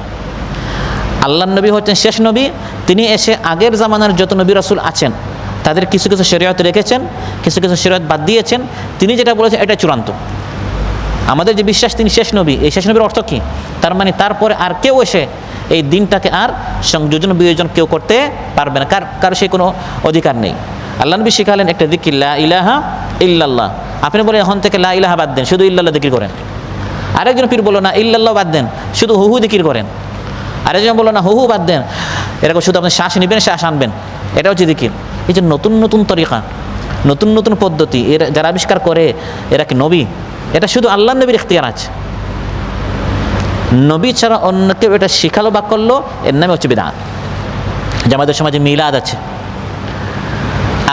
আল্লাহ নবী হচ্ছেন শেষ নবী। তিনি এসে আগের জামানার যত নবী রাসূল আছেন তাদের কিছু কিছু শরীয়ত রেখেছেন, কিছু কিছু শরীয়ত বাদ দিয়েছেন। তিনি যেটা বলেছেন এটা চূড়ান্ত। আমাদের যে বিশ্বাস তিনি শেষ নবী, এই শেষ নবীর অর্থ কী? তার মানে তারপরে আর কেউ এসে এই দিনটাকে আর সংযোজন বিয়োজন কেউ করতে পারবে না, কার সেই কোনো অধিকার নেই। আল্লাহ নবী শিখালেন একটা যিকির, লা ইলাহা ইল্লাল্লাহ। আপনি বলেন এখন থেকে লা ইলাহা বাদ দেন, শুধু ইল্লাল্লাহ যিকির করেন। আরেকজন পীর বলল না ইল্লাল্লাহ বাদ দেন, শুধু হু হু যিকির করেন। আরেকজন বলল না হু হু বাদ দেন, এরকম শুধু আপনি শ্বাস নেবেন, শ্বাস আনবেন, এটা হচ্ছে যিকির। এই যে নতুন নতুন তরিকা, নতুন নতুন পদ্ধতি এরা যারা আবিষ্কার করে, এরা কি নবী? এটা শুধু আল্লাহ নবীর ইখতিয়ার আছে। নবী ছাড়া অন্য কেউ এটা শিখালো বা করলো, এর নামে হচ্ছে বিদআত। যে আমাদের সমাজে মিলাদ আছে,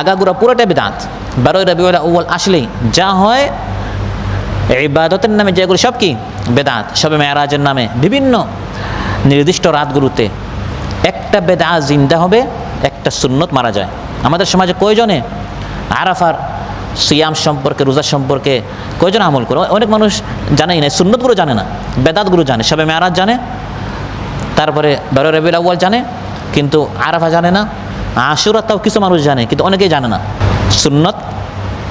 আগাগোড়া পুরোটা বিদআত। 12 রবিউল আউয়াল আসলেই যা হয় ইবাদতের নামে যেগুলো সব কি বিদআত। শবে মেরাজের নামে বিভিন্ন নির্দিষ্ট রাতগুলোতে একটা বিদআত জিন্দা হবে, একটা সুন্নত মারা যায়। আমাদের সমাজে কয়জনে আরাফার সিয়াম সম্পর্কে, রোজা সম্পর্কে কয়জন আমল করে? অনেক মানুষ জানেই না, সুন্নতগুলো জানে না, বেদাতগুলো জানে। শবে মেরাজ জানে, তারপরে 12 রবিউল আউয়াল জানে, কিন্তু আরাফা জানে না। আশুরা তাও কিছু মানুষ জানে, কিন্তু অনেকেই জানে না। সুন্নত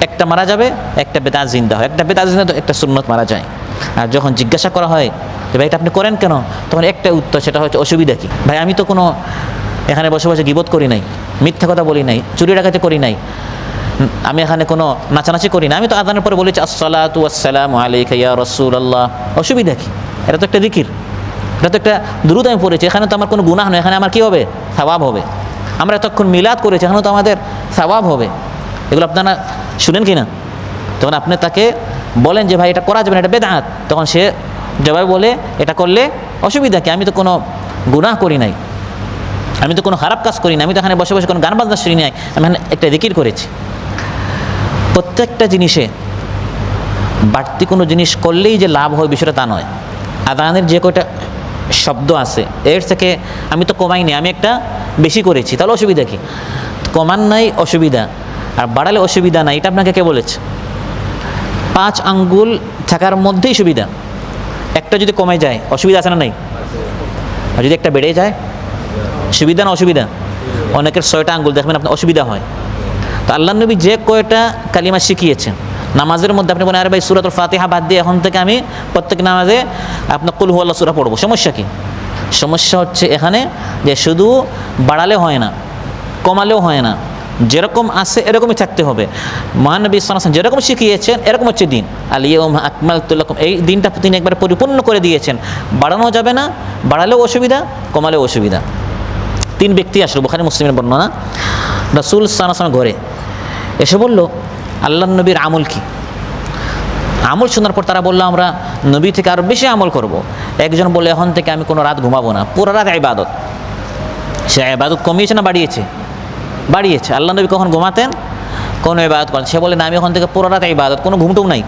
একটা মারা যাবে, একটা বেদাত জিন্দা হয়, একটা বেদাত জিন্দা, একটা সুন্নত মারা যায়। আর যখন জিজ্ঞাসা করা হয় যে ভাই এটা আপনি করেন কেন, তখন একটা উত্তর, সেটা হচ্ছে অসুবিধা কি? ভাই আমি তো কোনো এখানে বসে বসে গীবত করি নাই, মিথ্যা কথা বলি নাই, চুরি ডাকাতি করি নাই, আমি এখানে কোনো নাচানাচি করি না, আমি তো আযানের পরে বলেছি আসসালাতু ওয়াসসালামু আলাইকা ইয়া রাসূলুল্লাহ। অসুবিধা কি? এটা তো একটা যিকির, এটা তো একটা দুরূদ আমি পড়েছি, এখানে তো আমার কোনো গুনাহ নয়, এখানে আমার কী হবে? সওয়াব হবে। আমরা এতক্ষণ মিলাদ করেছি, এখানে তো আমাদের সওয়াব হবে। এগুলো আপনারা শুনেন কি না? তখন আপনি তাকে বলেন যে ভাই এটা করা যাবে না, এটা বেদআত, তখন সে জবাবে বলে এটা করলে অসুবিধা কি? আমি তো কোনো গুনাহ করি নাই, আমি তো কোনো খারাপ কাজ করি না, আমি তো এখানে বসে বসে কোনো গান বাজনা শুনি নাই, আমি এখানে একটা যিকির করেছি। প্রত্যেকটা জিনিসে বাড়তি কোনো জিনিস করলেই যে লাভ হয় বিষয়টা তা নয়। আযানের যে কয়টা শব্দ আছে এর থেকে আমি তো কমাই নি, আমি একটা বেশি করেছি, তাহলে অসুবিধা কি? কমান নাই অসুবিধা, আর বাড়ালে অসুবিধা নাই, এটা আপনাকে কে বলেছে? 5 আঙ্গুল থাকার মধ্যেই সুবিধা। একটা যদি কমে যায় অসুবিধা আছে না নাই? আর যদি একটা বেড়ে যায় সুবিধা না অসুবিধা? অনেকের 6টা আঙ্গুল দেখবেন আপনার অসুবিধা হয়। তো আল্লাহ নবী যে কয়টা কালিমা শিখিয়েছেন নামাজের মধ্যে আপনি বলেন আরে ভাই সূরাতুল ফাতিহা বাদ দিয়ে এখন থেকে আমি প্রত্যেক নামাজে আপনার কুল হুয়াল্লাহ সূরা পড়বো, সমস্যা কি? সমস্যা হচ্ছে এখানে যে শুধু বাড়ালে হয় না, কমালেও হয় না, যেরকম আছে এরকমই থাকতে হবে। মহানবী সাল্লাল্লাহু আলাইহি ওয়াসাল্লাম যেরকম শিখিয়েছেন এরকম হচ্ছে দিন। আল ইয়াউমা আকমালতু লাকুম, এই দিনটা তিনি একবার পরিপূর্ণ করে দিয়েছেন। বাড়ানো যাবে না, বাড়ালেও অসুবিধা, কমালেও অসুবিধা। 3 ব্যক্তি আসলো, বুখারী মুসলিমের বর্ণনা। রাসূল সাল্লাল্লাহু আলাইহি ওয়াসাল্লাম ঘরে এসে বলল আল্লাহর নবীর আমল কি? আমল শোনার পর তারা বললো আমরা নবী থেকে আরও বেশি আমল করব। একজন বললো এখন থেকে আমি কোনো রাত ঘুমাবো না, পুরো রাত ইবাদত। সে ইবাদত কমিয়েছে না বাড়িয়েছে? বাড়িয়েছে। আল্লাহ নবী কখন ঘুমাতেন, কোনো ইবাদত করেন? সে বলে না আমি এখন থেকে পুরো রাত ইবাদত, কোনো ঘুমটুম নাই।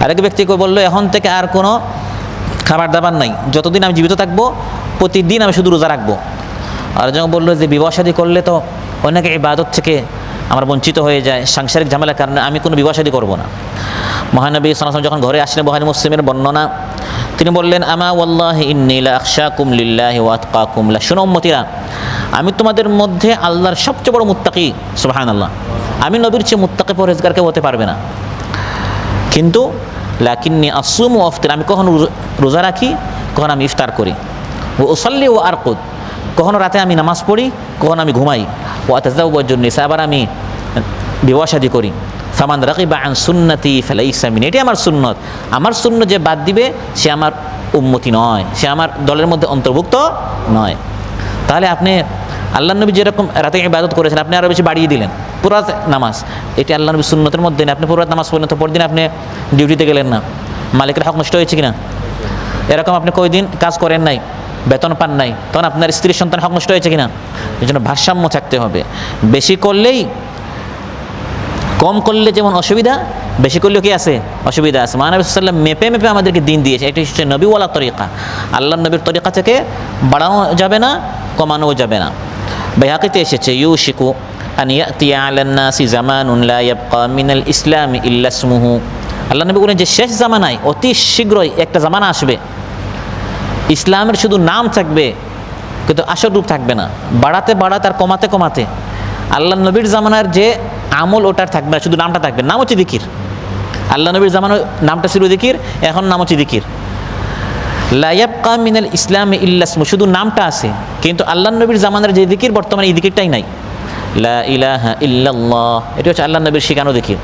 আরেক ব্যক্তিকে বললো এখন থেকে আর কোনো খাবার দাবার নাই, যতদিন আমি জীবিত থাকবো প্রতিদিন আমি শুধু রোজা রাখবো। আর যখন বললো যে বিবাহ শাদী করলে তো অনেকে ইবাদত থেকে আমরা বঞ্চিত হয়ে যায়, সাংসারিক ঝামেলার কারণে আমি কোনো বিবাহ শাদী করবো না। মহানবী সাল্লাল্লাহু আলাইহি ওয়াসাল্লাম যখন ঘরে আসলেন, বুখারী মুসলিমের বর্ণনা, তিনি বললেন আমা ওয়াল্লাহি ইন্নী লা আখশাকুম লিল্লাহি ওয়া আতকাকুম লা, শোনো উম্মতিরা, আমি তোমাদের মধ্যে আল্লাহর সবচেয়ে বড় মুত্তাকি। সুবহানাল্লাহ, আমি নবীর চেয়ে মুত্তাকি পরহেজগার কেউ হতে পারবে না। কিন্তু লাকিন্নী আসুমু ওয়া আফতির, আমি কখনো রোজা রাখি, কখনো আমি ইফতার করি। ও উসাল্লি ওয়া আরকুদ, কখনো রাতে আমি নামাজ পড়ি, কখনো আমি ঘুমাই। ও আতাজাওয়াজুন নিসা, আবার আমি বিবাহ শাদী করি। ফামান রাগিবা আন সুন্নতি ফালাইসা মিন, এটি আমার সুন্নত। আমার সুন্নত যে বাদ দিবে সে আমার উম্মতি নয়, সে আমার দলের মধ্যে অন্তর্ভুক্ত নয়। তাহলে আপনি আল্লাহ নবী যেরকম রাতে ইবাদত করেছেন আপনি আরও বেশি বাড়িয়ে দিলেন, পুরো রাত নামাজ, এটি আল্লাহ নবী সুন্নতের মধ্যে নেই। আপনি পুরো রাত নামাজ পড়লেন তো পরদিন আপনি ডিউটিতে গেলেন না, মালিকের হক নষ্ট হয়েছে কিনা? এরকম আপনি কয়দিন কাজ করেন নাই, বেতন পান নাই, তখন আপনার স্ত্রীর সন্তান হক নষ্ট হয়েছে কিনা? এই জন্য ভারসাম্য থাকতে হবে। বেশি করলেই, কম করলে যেমন অসুবিধা, বেশি করলেও কি আছে? অসুবিধা আছে। মহানবী সাল্লাল্লাহু আলাইহি ওয়াসাল্লাম মেপে মেপে আমাদেরকে দিন দিয়েছে, এটি হচ্ছে নবীওয়ালা তরিকা। আল্লাহ নবীর তরিকা থেকে বাড়ানো যাবে না, কমানো যাবে না। বাইহাকিতে এসেছে ইউশিকু আন ইয়াতিয়া আলান নাসি জামানুন লা ইয়াবকা মিনাল ইসলামি ইল্লা ইসমুহু, আল্লাহ নবী বলেন যে শেষ জামানায় অতি শীঘ্রই একটা জামানা আসবে, ইসলামের শুধু নাম থাকবে কিন্তু আসল রূপ থাকবে না। বাড়াতে বাড়াতে আর কমাতে কমাতে আল্লাহ নবীর জামানার যে আমল ওটার থাকবে না, শুধু নামটা থাকবে। নাম হচ্ছে দিকির। আল্লাহ নবীর জামানার নামটা ছিল দিকির, এখন নাম হচ্ছে দিকির। লা ইয়াবকা মিনাল ইসলামি ইল্লা ইসমু, শুধু নামটা আছে, কিন্তু আল্লাহ নবীর জামানার যে দিকির বর্তমানে এই দিকিরটাই নাই। লা ইলাহা ইল্লাল্লাহ, এটি হচ্ছে আল্লাহ নবীর শিখানো দিকির।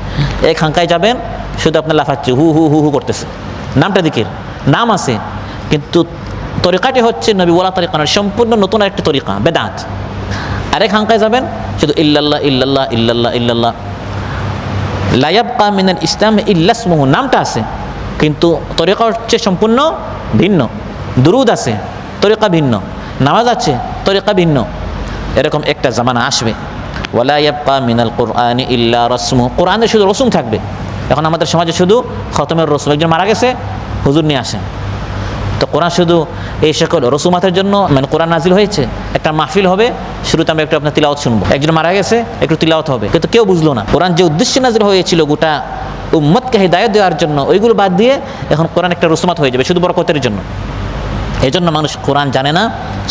এক হাঙ্কায় যাবেন শুধু আপনার লাফাচ্ছে, হু হু হু হু করতেছে, নামটা দিকির, নাম আছে কিন্তু তরিকাটি হচ্ছে নবী ওয়ালা তরিকা নয়, সম্পূর্ণ নতুন আরেকটি তরিকা, বেদাত। আরেক হাঙ্কায় যাবেন শুধু ইল্লাল্লাহ ইল্লাল্লাহ ইল্লাল্লাহ ইল্লাল্লাহ। লা ইয়াবকা মিনাল ইসলাম ইল্লা ইসমুহু, নামটা আছে কিন্তু তরিকা হচ্ছে সম্পূর্ণ ভিন্ন। দুরুদ আছে, তরিকা ভিন্ন। নামাজ আছে, তরিকা ভিন্ন। এরকম একটা জামানা আসবে। ওয়ালা ইয়াবকা মিনাল কুরআনি ইল্লা রাসমুহু, কোরআনে শুধু রসুম থাকবে। এখন আমাদের সমাজে শুধু খতমের রসুম, একজন মারা গেছে হুজুর নিয়ে আসেন, তো কোরআন শুধু এই সকল রসুমাতের জন্য মানে কোরআন নাজিল হয়েছে। একটা মাহফিল হবে, শুরুতে আমরা একটু আপনার তিলাওয়াত শুনবো, একজন মারা গেছে একটু তিলাওয়াত হবে, কিন্তু কেউ বুঝলো না কোরআন যে উদ্দেশ্যে নাজিল হয়েছিল গোটা উম্মতকে হিদায়াত দেওয়ার জন্য, ওইগুলো বাদ দিয়ে এখন কোরআন একটা রসুমাত হয়ে যাবে শুধু বরকতের জন্য। এই জন্য মানুষ কোরআন জানে না,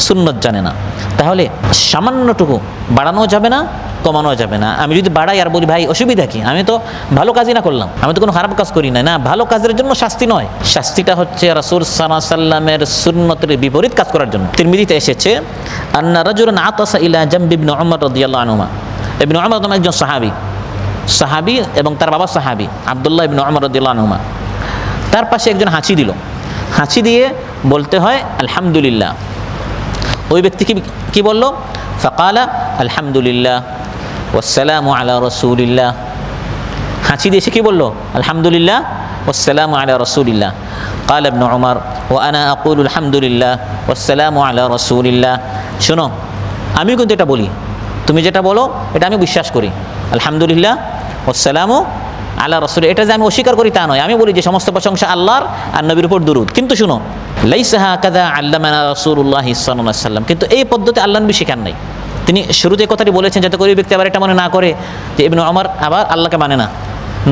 সুন্নত জানে না। তাহলে সামান্যটুকু বাড়ানো যাবে না, কমানো যাবে না। আমি যদি বাড়াই আর বলি ভাই অসুবিধা কি, আমি তো ভালো কাজই না করলাম, আমি তো কোনো খারাপ কাজ করি না, না, ভালো কাজের জন্য শাস্তি নয়, শাস্তিটা হচ্ছে রাসূল সাল্লাল্লাহু আলাইহি ওয়াসাল্লামের সুন্নতের বিপরীত কাজ করার জন্য। তিরমিজিতে এসেছে আন্না রাজুলান আতাসা ইলা জামবি ইবনে উমর রাদিয়াল্লাহু আনহুমা, ইবনে উমর নামে একজন সাহাবী এবং তার বাবা সাহাবী আব্দুল্লাহ ইবনে উমর রাদিয়াল্লাহু আনহুমা, তার পাশে একজন হাঁচি দিল। হাঁচি দিয়ে বলতে হয় আলহামদুলিল্লাহ। ওই ব্যক্তি কি বলল? ফাকালা আলহামদুলিল্লাহ ওয়াসসালামু আলা রাসূলিল্লাহ। হাঁচি দিয়ে সে কি বলল? আলহামদুলিল্লাহ ওয়াসসালামু আলা রাসূলিল্লাহ। قال ابن عمر وانا اقول الحمد لله والسلام على رسول الله। শোনো, আমি কিন্তু এটা বলি, তুমি যেটা বলো এটা আমি বিশ্বাস করি, আলহামদুলিল্লাহ ওয়াসসালামু আলা রাসূল, এটা যে আমি অস্বীকার করি তা নয়, আমি বলি যে সমস্ত প্রশংসা আল্লাহর আর নবীর উপর দুরূদ। কিন্তু শুনো, লাইসা হাকাযা আল্লামানা রাসূলুল্লাহ সাল্লাল্লাহু আলাইহি ওয়াসাল্লাম, কিন্তু এই পদ্ধতি আল্লাহ নবী শেখান নাই। তিনি শুরুতে কথাটি বলেছেন যাতে করে ব্যক্তি আবার এটা মনে না করে যে ইবনে ওমর আবার আল্লাহকে মানে না,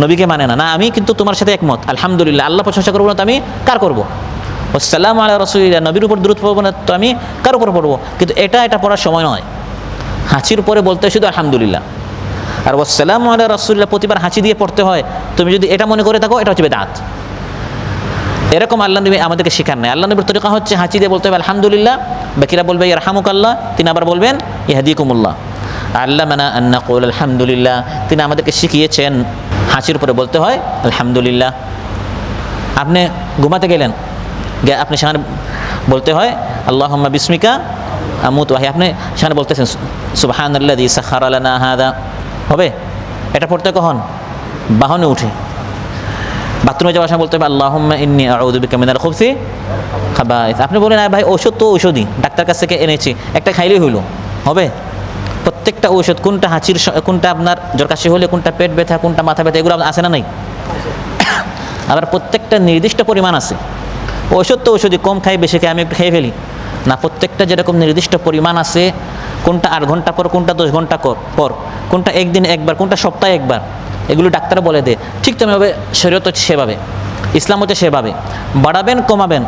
নবীকে মানে না। না, আমি কিন্তু তোমার সাথে একমত, আলহামদুলিল্লাহ, আল্লাহ প্রশংসা করবো না তো আমি কার করবো? ওয়াসসালামু আলা রাসূলিল্লাহ, নবীর উপর দুরূদ পড়বো না তো আমি কার উপর পড়বো? কিন্তু এটা পড়ার সময় নয়। হাঁচির পরে বলতে শুধু আলহামদুলিল্লাহ, আর ওয়াসসালামু আলা রাসূলিল্লাহ প্রতিবার হাঁচি দিয়ে পড়তে হয়, তো তুমি যদি এটা মনে করে থাকো এটা হচ্ছে বেদাত। এরকম আল্লাহ নবী আমাদেরকে শেখান নাই। আল্লাহ নবীর তরিকা হচ্ছে হাঁচি দিয়ে বলতে হবে আলহামদুলিল্লাহ, বাকিরা বলবে ইয়ারহামুকাল্লাহ, তিনি আবার বলবেন ইয়াহদিকুমুল্লাহ। আল্লামানা আন নাকুল আলহামদুলিল্লাহ, তিনি আমাদেরকে শিখিয়েছেন হাঁচির উপরে বলতে হয় আলহামদুলিল্লাহ। আপনি ঘুমাতে গেলেন, আপনি সেখানে বলতে হয় আল্লাহুম্মা বিসমিকা আমুতু ওয়া আহইয়া, আপনি সেখানে বলতেছেন সুবহানাল্লাযী সাখারা লানা হাযা, হবে? এটা পড়তে কখন? বাহনে উঠে। বাথরুমে যাওয়ার সময় বলতে হবে আল্লাহুম্মা ইন্নী আউযু বিকা মিনাল খুবসি খাবাইস। আপনি বলেন ভাই ঔষধ তো ঔষধই, ডাক্তার কাছ থেকে এনেছি, একটা খাইলেই হইলো, হবে? প্রত্যেকটা ঔষধ, কোনটা হাঁচির, কোনটা আপনার জ্বর কাশি হলে, কোনটা পেট ব্যথা, কোনটা মাথা ব্যথা, এগুলো আছে না নাই? আবার প্রত্যেকটা নির্দিষ্ট পরিমাণ আছে। ঔষধ তো ঔষধি, কম খাই বেশি খাই, আমি একটু খেয়ে ফেলি না, প্রত্যেকটা যেরকম নির্দিষ্ট পরিমাণ আছে, কোনটা 8 ঘন্টা পর, কোনটা 10 ঘন্টা পর, কোনটা একদিন একবার, কোনটা সপ্তাহে একবার, এগুলো ডাক্তার বলে দেয়। ঠিক তেমনিভাবে শরীয়ত হচ্ছে সেভাবে, ইসলাম হচ্ছে সেভাবে। বাড়াবেন কমাবেন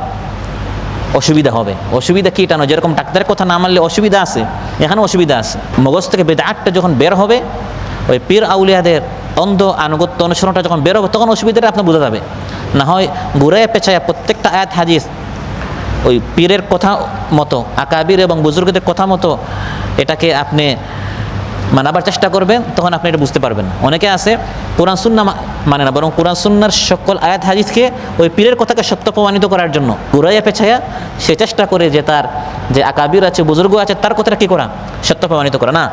অসুবিধা হবে। অসুবিধা কী টানো, যেরকম ডাক্তারের কথা না মানলে অসুবিধা আছে, এখানে অসুবিধা আছে। মগজ থেকে বেদাতটা যখন বের হবে, ওই পীর আউলিয়াদের অন্ধ আনুগত্য অনুসরণটা যখন বের হবে, তখন অসুবিধাটা আপনার বোঝা যাবে। না হয় ঘুরায় পেঁচায় প্রত্যেকটা আয়াত হাদিস ওই পীরের কথা মতো, আকাবির এবং বুজুর্গদের কথা মতো এটাকে আপনি মানাবার চেষ্টা করবেন, তখন আপনি এটা বুঝতে পারবেন। অনেকে আছে কোরআন সুন্নাহ মানে না, বরং কোরআন সুন্নাহর সকল আয়াত হাদিসকে ওই পীরের কথাকে সত্য প্রমাণিত করার জন্য ঘুরাইয়া পেছাইয়া সে চেষ্টা করে যে তার যে আকাবির আছে, বুজুর্গ আছে, তার কথাটা কী করা, সত্য প্রমাণিত করা। না,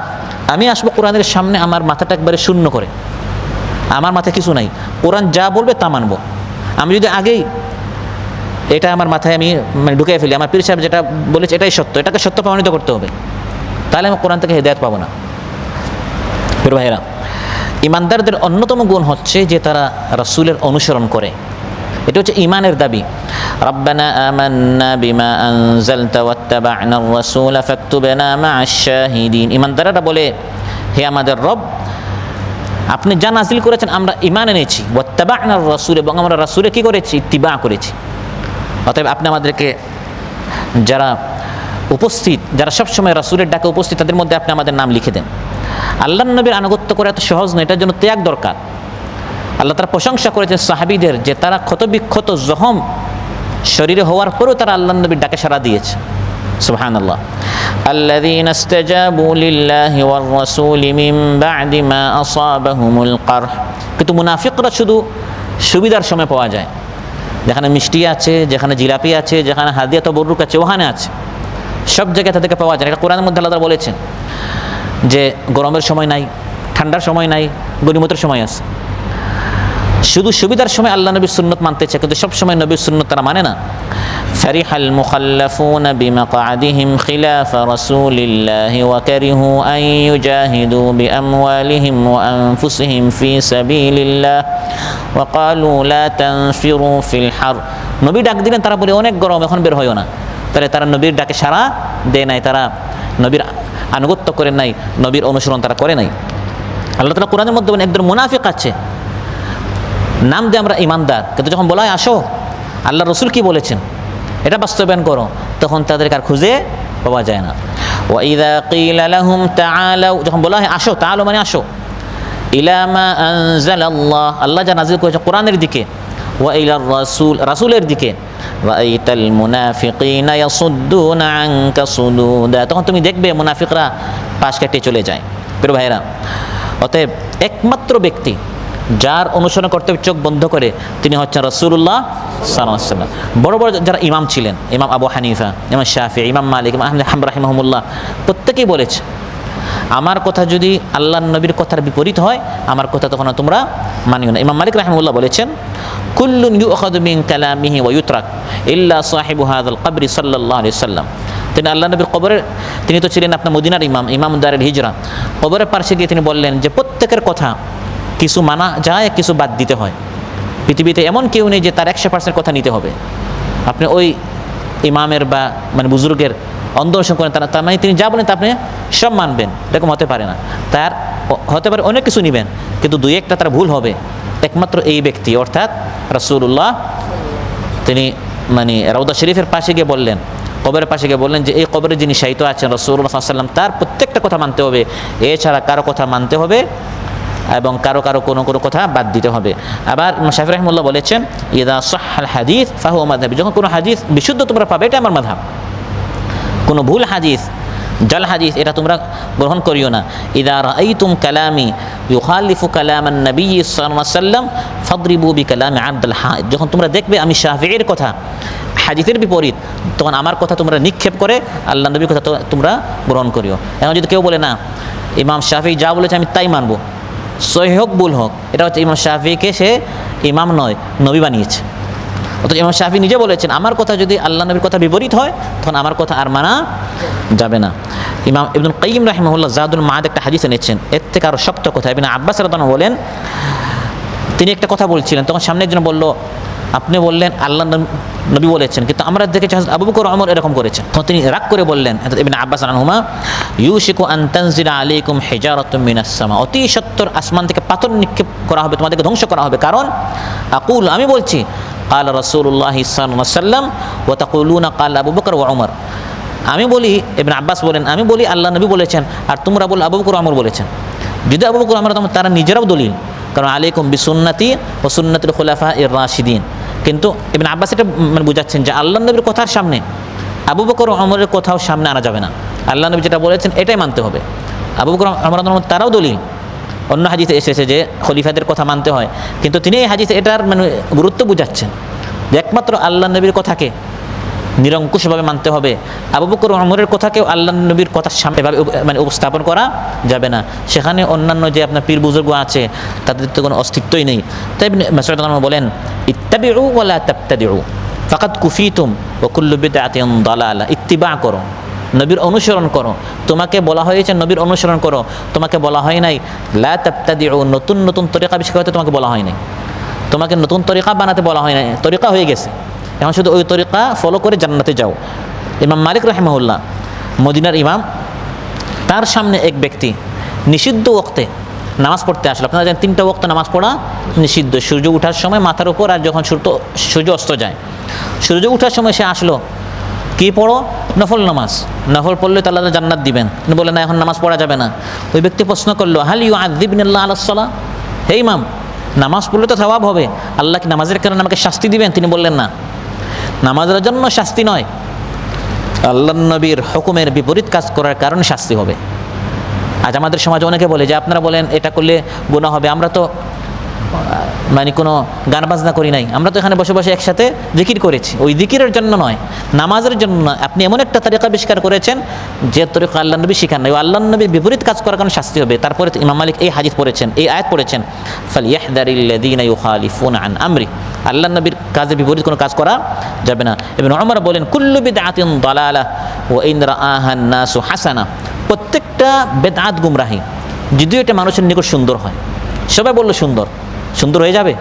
আমি আসবো কোরআনের সামনে আমার মাথাটা একবারে শূন্য করে, আমার মাথায় কিছু নাই, কোরআন যা বলবে তা মানবো। আমি যদি আগেই এটা আমার মাথায় আমি মানে ঢুকিয়ে ফেলি, আমার পীর সাহেব যেটা বলেছে এটাই সত্য, এটাকে সত্য প্রমাণিত করতে হবে, তাহলে আমি কোরআন থেকে হেদায়েত পাবো না। প্রিয় ভাইরা, ইমানদারদের অন্যতম গুণ হচ্ছে যে তারা রাসূলের অনুসরণ করে। এটা হচ্ছে ইমানের দাবি। রাব্বানা আমান্না বিমা আনজালতা ওয়াত্তাবা'নার রাসূলা ফাকতুবনা মা'আশ শাহিদিন। ইমানদাররা বলে, হে আমাদের রব, আপনি যা নাজিল করেছেন আমরা ঈমান এনেছি, ওয়াত্তাবা'নার রাসূল, এবং আমরা রাসূলের কি করেছি, ইত্তিবা করেছি। অতএব আপনি আমাদেরকে যারা উপস্থিত, যারা সবসময় রাসূলের ডাকে উপস্থিত, তাদের মধ্যে আপনি আমাদের নাম লিখে দেন। আল্লাহর নবীর আনুগত্য করা এত সহজ নয়, এটার জন্য ত্যাগ দরকার। আল্লাহ তারা প্রশংসা করেছেন সাহাবীদের যে তারা ক্ষতবিক্ষত জখম শরীরে হওয়ার পরেও তারা আল্লাহর নবীর ডাকে সাড়া দিয়েছে। সুবহানাল্লাহ। আল্লাযীনা ইসতাজাবু লিল্লাহি ওয়ার রাসূলি মিন বা'দি মা আসাবাহুমুল কারহ। কিন্তু মুনাফিকরা শুধু সুবিধার সময় পাওয়া যায়, যেখানে মিষ্টি আছে, যেখানে জিলাপি আছে, যেখানে হাদিয়া তবরুক আছে, ওখানে আছে, সব জায়গায় তাদেরকে পাওয়া যায়। এটা কোরআনের মধ্যে আল্লাহ তাআলা বলেছেন যে গরমের সময় নাই, ঠান্ডার সময় নাই, গনিমতের সময় আছে। শুধু সুবিধার সময় আল্লাহ নবীর সুন্নত মানতে চায়, কিন্তু সব সময় নবীর সুন্নত তারা মানে না। ফারিহাল মুখাল্লাফুনা বিমাকআদিহিম খিলাফা রাসূলিল্লাহি ওয়া কারিহু আন ইউজাহিদু বিআমওয়ালিহিম ওয়া আনফুসিহিম ফি সাবিলিল্লাহ ওয়া ক্বালু লা তানফিরু ফিল হার। নবী ডাক দিলেন, তারা বলে অনেক গরম, এখন বের হইও না। তাহলে তারা নবীর ডাকে সাড়া দেয় নাই, তারা নবীর আনুগত্য করেন নাই, নবীর অনুসরণ তারা করে নাই। আল্লাহ তাআলা কোরআনের মধ্যে একজন মুনাফিক আছে, নাম দিয়ে আমরা ইমানদার, কিন্তু যখন বলা হয় আসো আল্লাহ রসুল কি বলেছেন এটা বাস্তবায়ন করো, তখন তাদেরকে আর খুঁজে পাওয়া যায় না। ওয়া ইযা কিলা লাহুম তাআলাউ, যখন বলা হয় আসো, তাআলাউ মানে আসো, ইলা মা আনজালাল্লাহ, আল্লাহ যা নাযিল করেছে কোরআনের দিকে, ওয়া ইলার রাসূল, রাসূলের দিকে, রাআইতাল মুনাফিকিনা ইয়াসুদ্দুনা আনকা সুদুদা, তখন তুমি দেখবে মুনাফিকরা পাশ কাটিয়ে চলে যায়। প্রিয় ভাইরা, অতএব একমাত্র ব্যক্তি যার অনুসরণ করতে চোখ বন্ধ করে তিনি হচ্ছেন রাসূলুল্লাহ সাল্লাল্লাহু আলাইহি ওয়াসাল্লাম। বড় বড় যারা ইমাম ছিলেন, ইমাম আবু হানিফা, ইমাম শাফিঈ, ইমাম মালিক, ইমাম আহমদ হাম্বল রাহিমাহুল্লাহ, প্রত্যেকেই বলেছে আমার কথা যদি আল্লাহর নবীর কথার বিপরীত হয়, আমার কথা তখন তোমরা মানিও না। ইমাম মালিক রাহিমাহুল্লাহ বলেছেন কুল্লুন ইউখাযু মিন কালামিহি ওয়া ইউতরাক ইল্লা সাহিবু হাযাল কবরি সাল্লাল্লাহু আলাইহি ওয়াসাল্লাম। তিনি আল্লাহ নবীর কবরের, তিনি তো ছিলেন আপনার মদিনার ইমাম, ইমাম দারুল হিজরা, কবরের পাশে গিয়ে তিনি বললেন যে প্রত্যেকের কথা কিছু মানা যায়, কিছু বাদ দিতে হয়। পৃথিবীতে এমন কেউ নেই যে তার 100% কথা নিতে হবে। আপনি ওই ইমামের বা মানে বুজুর্গের অন্ধর্ষণ করেন, তার মানে তিনি যা বলেন তা আপনি সব মানবেন, এরকম হতে পারে না। তার হতে পারে অনেক কিছু নেবেন, কিন্তু দুই একটা তার ভুল হবে। একমাত্র এই ব্যক্তি অর্থাৎ রাসূলুল্লাহ, তিনি মানে রাউদা শরীফের পাশে গিয়ে বললেন, কবরের পাশে গিয়ে বললেন যে এই কবরে যিনি শায়িত আছেন রাসূলুল্লাহ সাল্লাল্লাহু আলাইহি ওয়াসাল্লাম, তার প্রত্যেকটা কথা মানতে হবে, এছাড়া কারো কথা মানতে হবে এবং কারো কারো কোনো কোনো কথা বাদ দিতে হবে। আবার ইমাম শাফিঈ রাহিমাহুল্লাহ বলেছেন, ইযা সাহহাল হাদিস ফাহুয়া মাযহাবি, যখন কোনো হাদিস বিশুদ্ধ তোমরা পাবে এটা আমার মাযহাব, কোনো ভুল হাদিস, জাল হাদিস এটা তোমরা গ্রহণ করিও না। ইযা রাআইতুম কালামি ইউখালিফু কালামান নবী সাল্লাল্লাহু আলাইহি ওয়াসাল্লাম ফাদরিবু বিকালামি আবদুল হাইদ, যখন তোমরা দেখবে আমি শাফিঈর কথা হাদিসের বিপরীত, তখন আমার কথা তোমরা নিক্ষেপ করে আল্লাহ নবীর কথা তোমরা গ্রহণ করিও। এখন যদি কেউ বলে না ইমাম শাফিঈ যা বলেছে আমি তাই মানবো, সহিহ হোক ভুল হোক, এটা হচ্ছে ইমাম শাফিঈকে সে ইমাম নয় নবী বানিয়েছে। অথচ ইমাম শাফিঈ নিজে বলেছেন আমার কথা যদি আল্লাহ নবীর কথা বিপরীত হয় তখন আমার কথা আর মানা যাবে না। ইমাম ইবনুল কাইয়িম রাহিমাহুল্লাহ জাদুল মাআদ একটা হাদিস এনেছেন, এর থেকে আরও শক্ত কথা। ইবনে আব্বাস রাদিয়াল্লাহু আনহু বলেন, তিনি একটা কথা বলছিলেন, তখন সামনে একজন বলল আপনি বললেন আল্লাহ নবী বলেছেন, কিন্তু আমরা দেখেছি হযরত আবু বকর ওমর এরকম করেছেন। তখন তিনি রাগ করে বললেন, ইবনে আব্বাস আনহুমা, ইউশিকু আন তানজিলা আলাইকুম হিজারাতুম মিনাস সামা, অতি সত্বর আসমান থেকে পাথর নিক্ষেপ করা হবে, তোমাদেরকে ধ্বংস করা হবে। কারণ আকুল, আমি বলছি قال رسول الله صلى الله عليه وسلم وتقولون قال আবু বকর ওয়া ওমর, আমি বলি, ইবনে আব্বাস বলেন আমি বলি আল্লাহ নবী বলেছেন আর তোমরা বল আবু বকর ওমর বলেছেন। যদি আবু বকর ওমর তারা নিজেরাও দলিল, কারণ আলাইকুম বিসুন্নতি ওয়া সুন্নাতুল খুলাফায়ে রাশিদিন। কিন্তু ইবনে আব্বাস এটা মানে বুঝাচ্ছেন যে আল্লাহ নবীর কথার সামনে আবু বকর ওমরের কথাও সামনে আনা যাবে না, আল্লাহ নবী যেটা বলেছেন এটাই মানতে হবে। আবু বকর ওমর তারাও দলিল, অন্য হাদিসে এসেছে যে খলিফাদের কথা মানতে হয়, কিন্তু তিনি এই হাদিসে এটার মানে গুরুত্ব বুঝাচ্ছেন যে একমাত্র আল্লাহ নবীর কথাকে নিরঙ্কুশভাবে মানতে হবে, আবু বকর ওমরের কথাকেও আল্লাহ নবীর কথার সামনে এভাবে মানে উপস্থাপন করা যাবে না। সেখানে অন্যান্য যে আপনার পীর বুজুর্গ আছে তাদের তো কোনো অস্তিত্বই নেই। তাই ইবনে মাসউদ রাদিয়াল্লাহু আনহু বলেন, ইত্তাবিউ ওয়া লা তাবতাদিউ ফাকাদ কুফিতুম ওয়া কুল্লু বিদআতিন দালালা, ইত্তিবা করো, নবীর অনুসরণ করো, তোমাকে বলা হয়েছে নবীর অনুসরণ করো, তোমাকে বলা হয় নাই লা তাবতাদিউ, নতুন নতুন তরিকা আবিষ্কার করতে তোমাকে বলা হয় নাই, তোমাকে নতুন তরিকা বানাতে বলা হয় নাই, তরিকা হয়ে গেছে, এখন শুধু ওই তরিকা ফলো করে জান্নাতে যাও। ইমাম মালিক রাহিমাহুল্লাহ মদিনার ইমাম, তার সামনে এক ব্যক্তি নিষিদ্ধ ওক্তে নামাজ পড়তে আসলো। আপনারা জানেন 3টা ওক্ত নামাজ পড়া নিষিদ্ধ, সূর্য ওঠার সময় মাথার উপর আর যখন সূর্য অস্ত যায়। সূর্য ওঠার সময় সে আসলো, কি পড়ো? নফল নামাজ, নফল পড়লে তো আল্লাহ জান্নাত দিবেন। বলে না এখন নামাজ পড়া যাবে না। ওই ব্যক্তি প্রশ্ন করলো, হাল ইউআযযিবুনিল্লাহু আলাস সালাহ, হে ইমাম নামাজ পড়লে তো সওয়াব হবে, আল্লাহ কি নামাজের কারণে আমাকে শাস্তি দিবেন? তিনি বললেন না, নামাজের জন্য শাস্তি নয়, আল্লাহর নবীর হুকুমের বিপরীত কাজ করার কারণে শাস্তি হবে। আজ আমাদের সমাজে অনেকে বলে যে আপনারা বলেন এটা করলে গুনাহ হবে, আমরা তো মানে কোনো গান বাজনা করি নাই, আমরা তো এখানে বসে বসে একসাথে জিকির করেছি, ওই জিকিরের জন্য নয়, নামাজের জন্য নয়। আপনি এমন একটা তরিকা আবিষ্কার করেছেন যে তরিকা আল্লাহ নবী শিখান নাই, আল্লাহ নবীর বিপরীত কাজ করার কারণে শাস্তি হবে। তারপরে ইমাম মালিক এই হাদিস পড়েছেন, এই আয়াত পড়েছেন, ফালইয়াহদারিল্লাযীনা ইউখালিফুনা আন আমরি, আল্লাহ নবীর কাজের বিপরীত কোনো কাজ করা যাবে না। ইবনে ওমর বলেন, কুল্লু বিদআতিন দালালাহ ওয়া ইন রাআহান নাসু হাসানা, প্রত্যেকটা বেদআত গুমরাহি, যদিও এটা মানুষের নিকট সুন্দর হয়, সবাই বললো সুন্দর, সুন্দর হয়ে যাবে,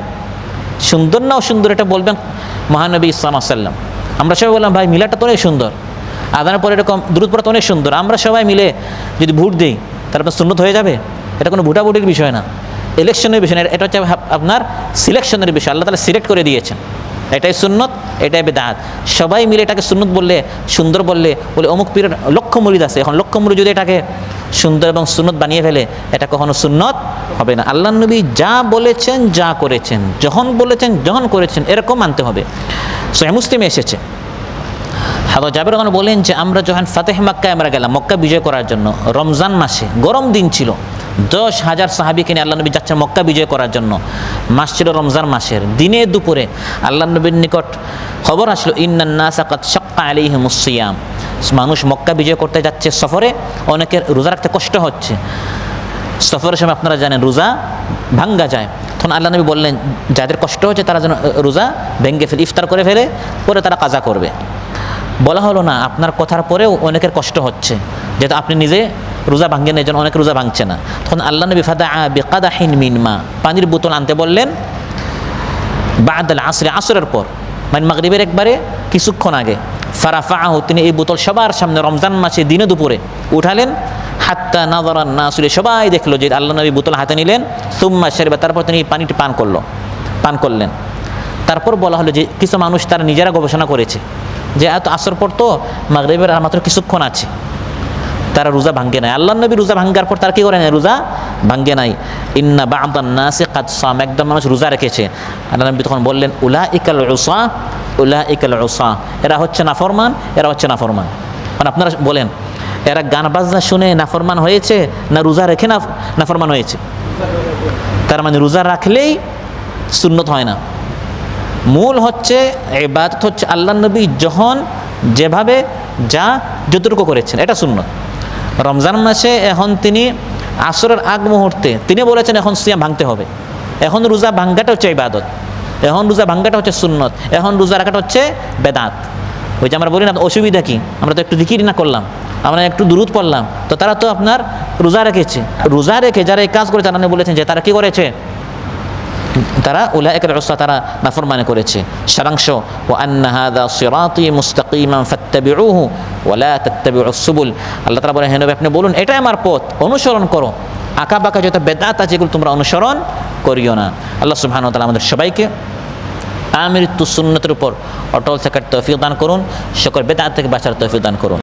সুন্দর না অসুন্দর এটা বলবেন মহানবী সাল্লাল্লাহু আলাইহি ওয়াসাল্লাম। আমরা সবাই বললাম ভাই মিলাটা তো অনেক সুন্দর, আদানের পরে এরকম দুরূদ পড়া তো অনেক সুন্দর, আমরা সবাই মিলে যদি ভোট দিই তাহলে আপনার সুন্নত হয়ে যাবে। এটা কোনো ভোটাভুটির বিষয় না, ইলেকশনের বিষয় না, এটা হচ্ছে আপনার সিলেকশনের বিষয়। আল্লাহ তাআলা সিলেক্ট করে দিয়েছেন, এটাই সুন্নত, এটাই বিদআত। সবাই মিলে এটাকে সুন্নত বললে, সুন্দর বললে, বলে অমুক পীরের লক্ষ মুরিদ আছে, এখন লক্ষ মুরিদ যদি এটাকে সুন্দর এবং সুন্নত বানিয়ে ফেলে, এটা কখনো সুন্নত হবে না। আল্লাহ নবী যা বলেছেন, যা করেছেন, যখন বলেছেন, যখন করেছেন, এরকম মানতে হবে। সহিহ মুসলিমে এসেছে, হযরত জাবের রাদিয়াল্লাহু আনহু বলেন যে আমরা যখন ফাতেহ মক্কায় আমরা গেলাম, মক্কা বিজয় করার জন্য, রমজান মাসে গরম দিন ছিল, 10,000 সাহাবীকে নিয়ে আল্লাহ নবী যাচ্ছেন মক্কা বিজয় করার জন্য। মাস ছিল রমজান মাসের, দিনে দুপুরে আল্লাহ নবীর নিকট খবর আসলো, ইন্নান নাসা কাদ শাক্কা আলাইহিমুস সিয়াম, মানুষ মক্কা বিজয় করতে যাচ্ছে সফরে, অনেকের রোজা রাখতে কষ্ট হচ্ছে। সফরের সময় আপনারা জানেন রোজা ভাঙ্গা যায়, তখন আল্লাহ নবী বললেন যাদের কষ্ট হচ্ছে তারা যেন রোজা ভেঙ্গে ফেলে, ইফতার করে ফেলে, পরে তারা কাজা করবে। বলা হলো না আপনার কথার পরেও অনেকের কষ্ট হচ্ছে, যেহেতু আপনি নিজে রোজা ভাঙ্গেন, এই জন্য অনেক রোজা ভাঙছে না। তখন আল্লাহ নবী ফাদাআ বিকাদাহিন মিন মা, পানির বোতল আনতে বললেন, বাদাল আসরে, আসরের পর, মানে মাগরিবের একবারে কিছুক্ষণ আগে। ফারাফাআহু, তিনি এই বোতল সবার সামনে রমজান মাসে দিনে দুপুরে উঠালেন, হাত্তা নাযারান নাসু, সবাই দেখলো যে আল্লাহ নবী বোতল হাতে নিলেন, সুম্মা শারিবা, তারপর তিনি পানিটি পান করলেন। তারপর বলা হলো যে কিছু মানুষ তারা নিজেরা গবেষণা করেছে যে এত আসর পর তো মাগরিবের আর মাত্র কিছুক্ষণ আছে, তারা রোজা ভাঙ্গে নাই। আল্লাহ নবী রোজা ভাঙ্গার পর তারা কি করে নাই? রোজা ভাঙ্গে নাই। ইন্না বা'দান নাসি কাদ সাম, একদম মানুষ রোজা রেখেছে। আল্লাহ নবী তখন বললেন উলাইকাল উসা, উলাইকাল উসা, এরা হচ্ছে নাফরমান, এরা হচ্ছে নাফরমান। মানে আপনারা বলেন, এরা গান বাজনা শুনে নাফরমান হয়েছে না রোজা রেখে নাফরমান হয়েছে? তার মানে রোজা রাখলেই সুন্নত হয় না। মূল হচ্ছে ইবাদত হচ্ছে আল্লাহ নবী যখন যেভাবে যতটুকু করেছেন এটা সুন্নত। রমজান মাসে এখন তিনি আসরের আগ মুহূর্তে তিনি বলেছেন এখন সিয়াম ভাঙতে হবে, এখন রোজা ভাঙ্গাটা হচ্ছে ইবাদত, এখন রোজা ভাঙ্গাটা হচ্ছে সুন্নত, এখন রোজা রাখাটা হচ্ছে বেদাত। ওই যে আমরা বলি না অসুবিধা কি, আমরা তো একটু জিকির না করলাম, আমরা একটু দুরূদ পড়লাম, তো তারা তো আপনার রোজা রেখেছে। রোজা রেখে যারা এই কাজ করেছে আল্লাহ বলেছেন যে তারা কি করেছে? তারা উলাইকাল উসা, তারা নাফরমানি করেছে। সারাংশ ওয়া আন্না হাযা সিরাতী মুস্তাকিমান ফাত্তাবিউহু ওয়া লা তাত্তাবিউস সুবুল। আল্লাহ তাআলা বলেন হে নবী আপনি বলুন এটাই আমার পথ, অনুসরণ করো, আঁকা বাঁকা যত বেদাত আছে এগুলো তোমরা অনুসরণ করিও না। আল্লাহ সুবহানাহু ওয়া তাআলা আমাদের সবাইকে আমৃত্যু সুন্নতের উপর অটল থাকার তৌফিক দান করুন, সকল বেদাত থেকে বাঁচার তৌফিক দান করুন।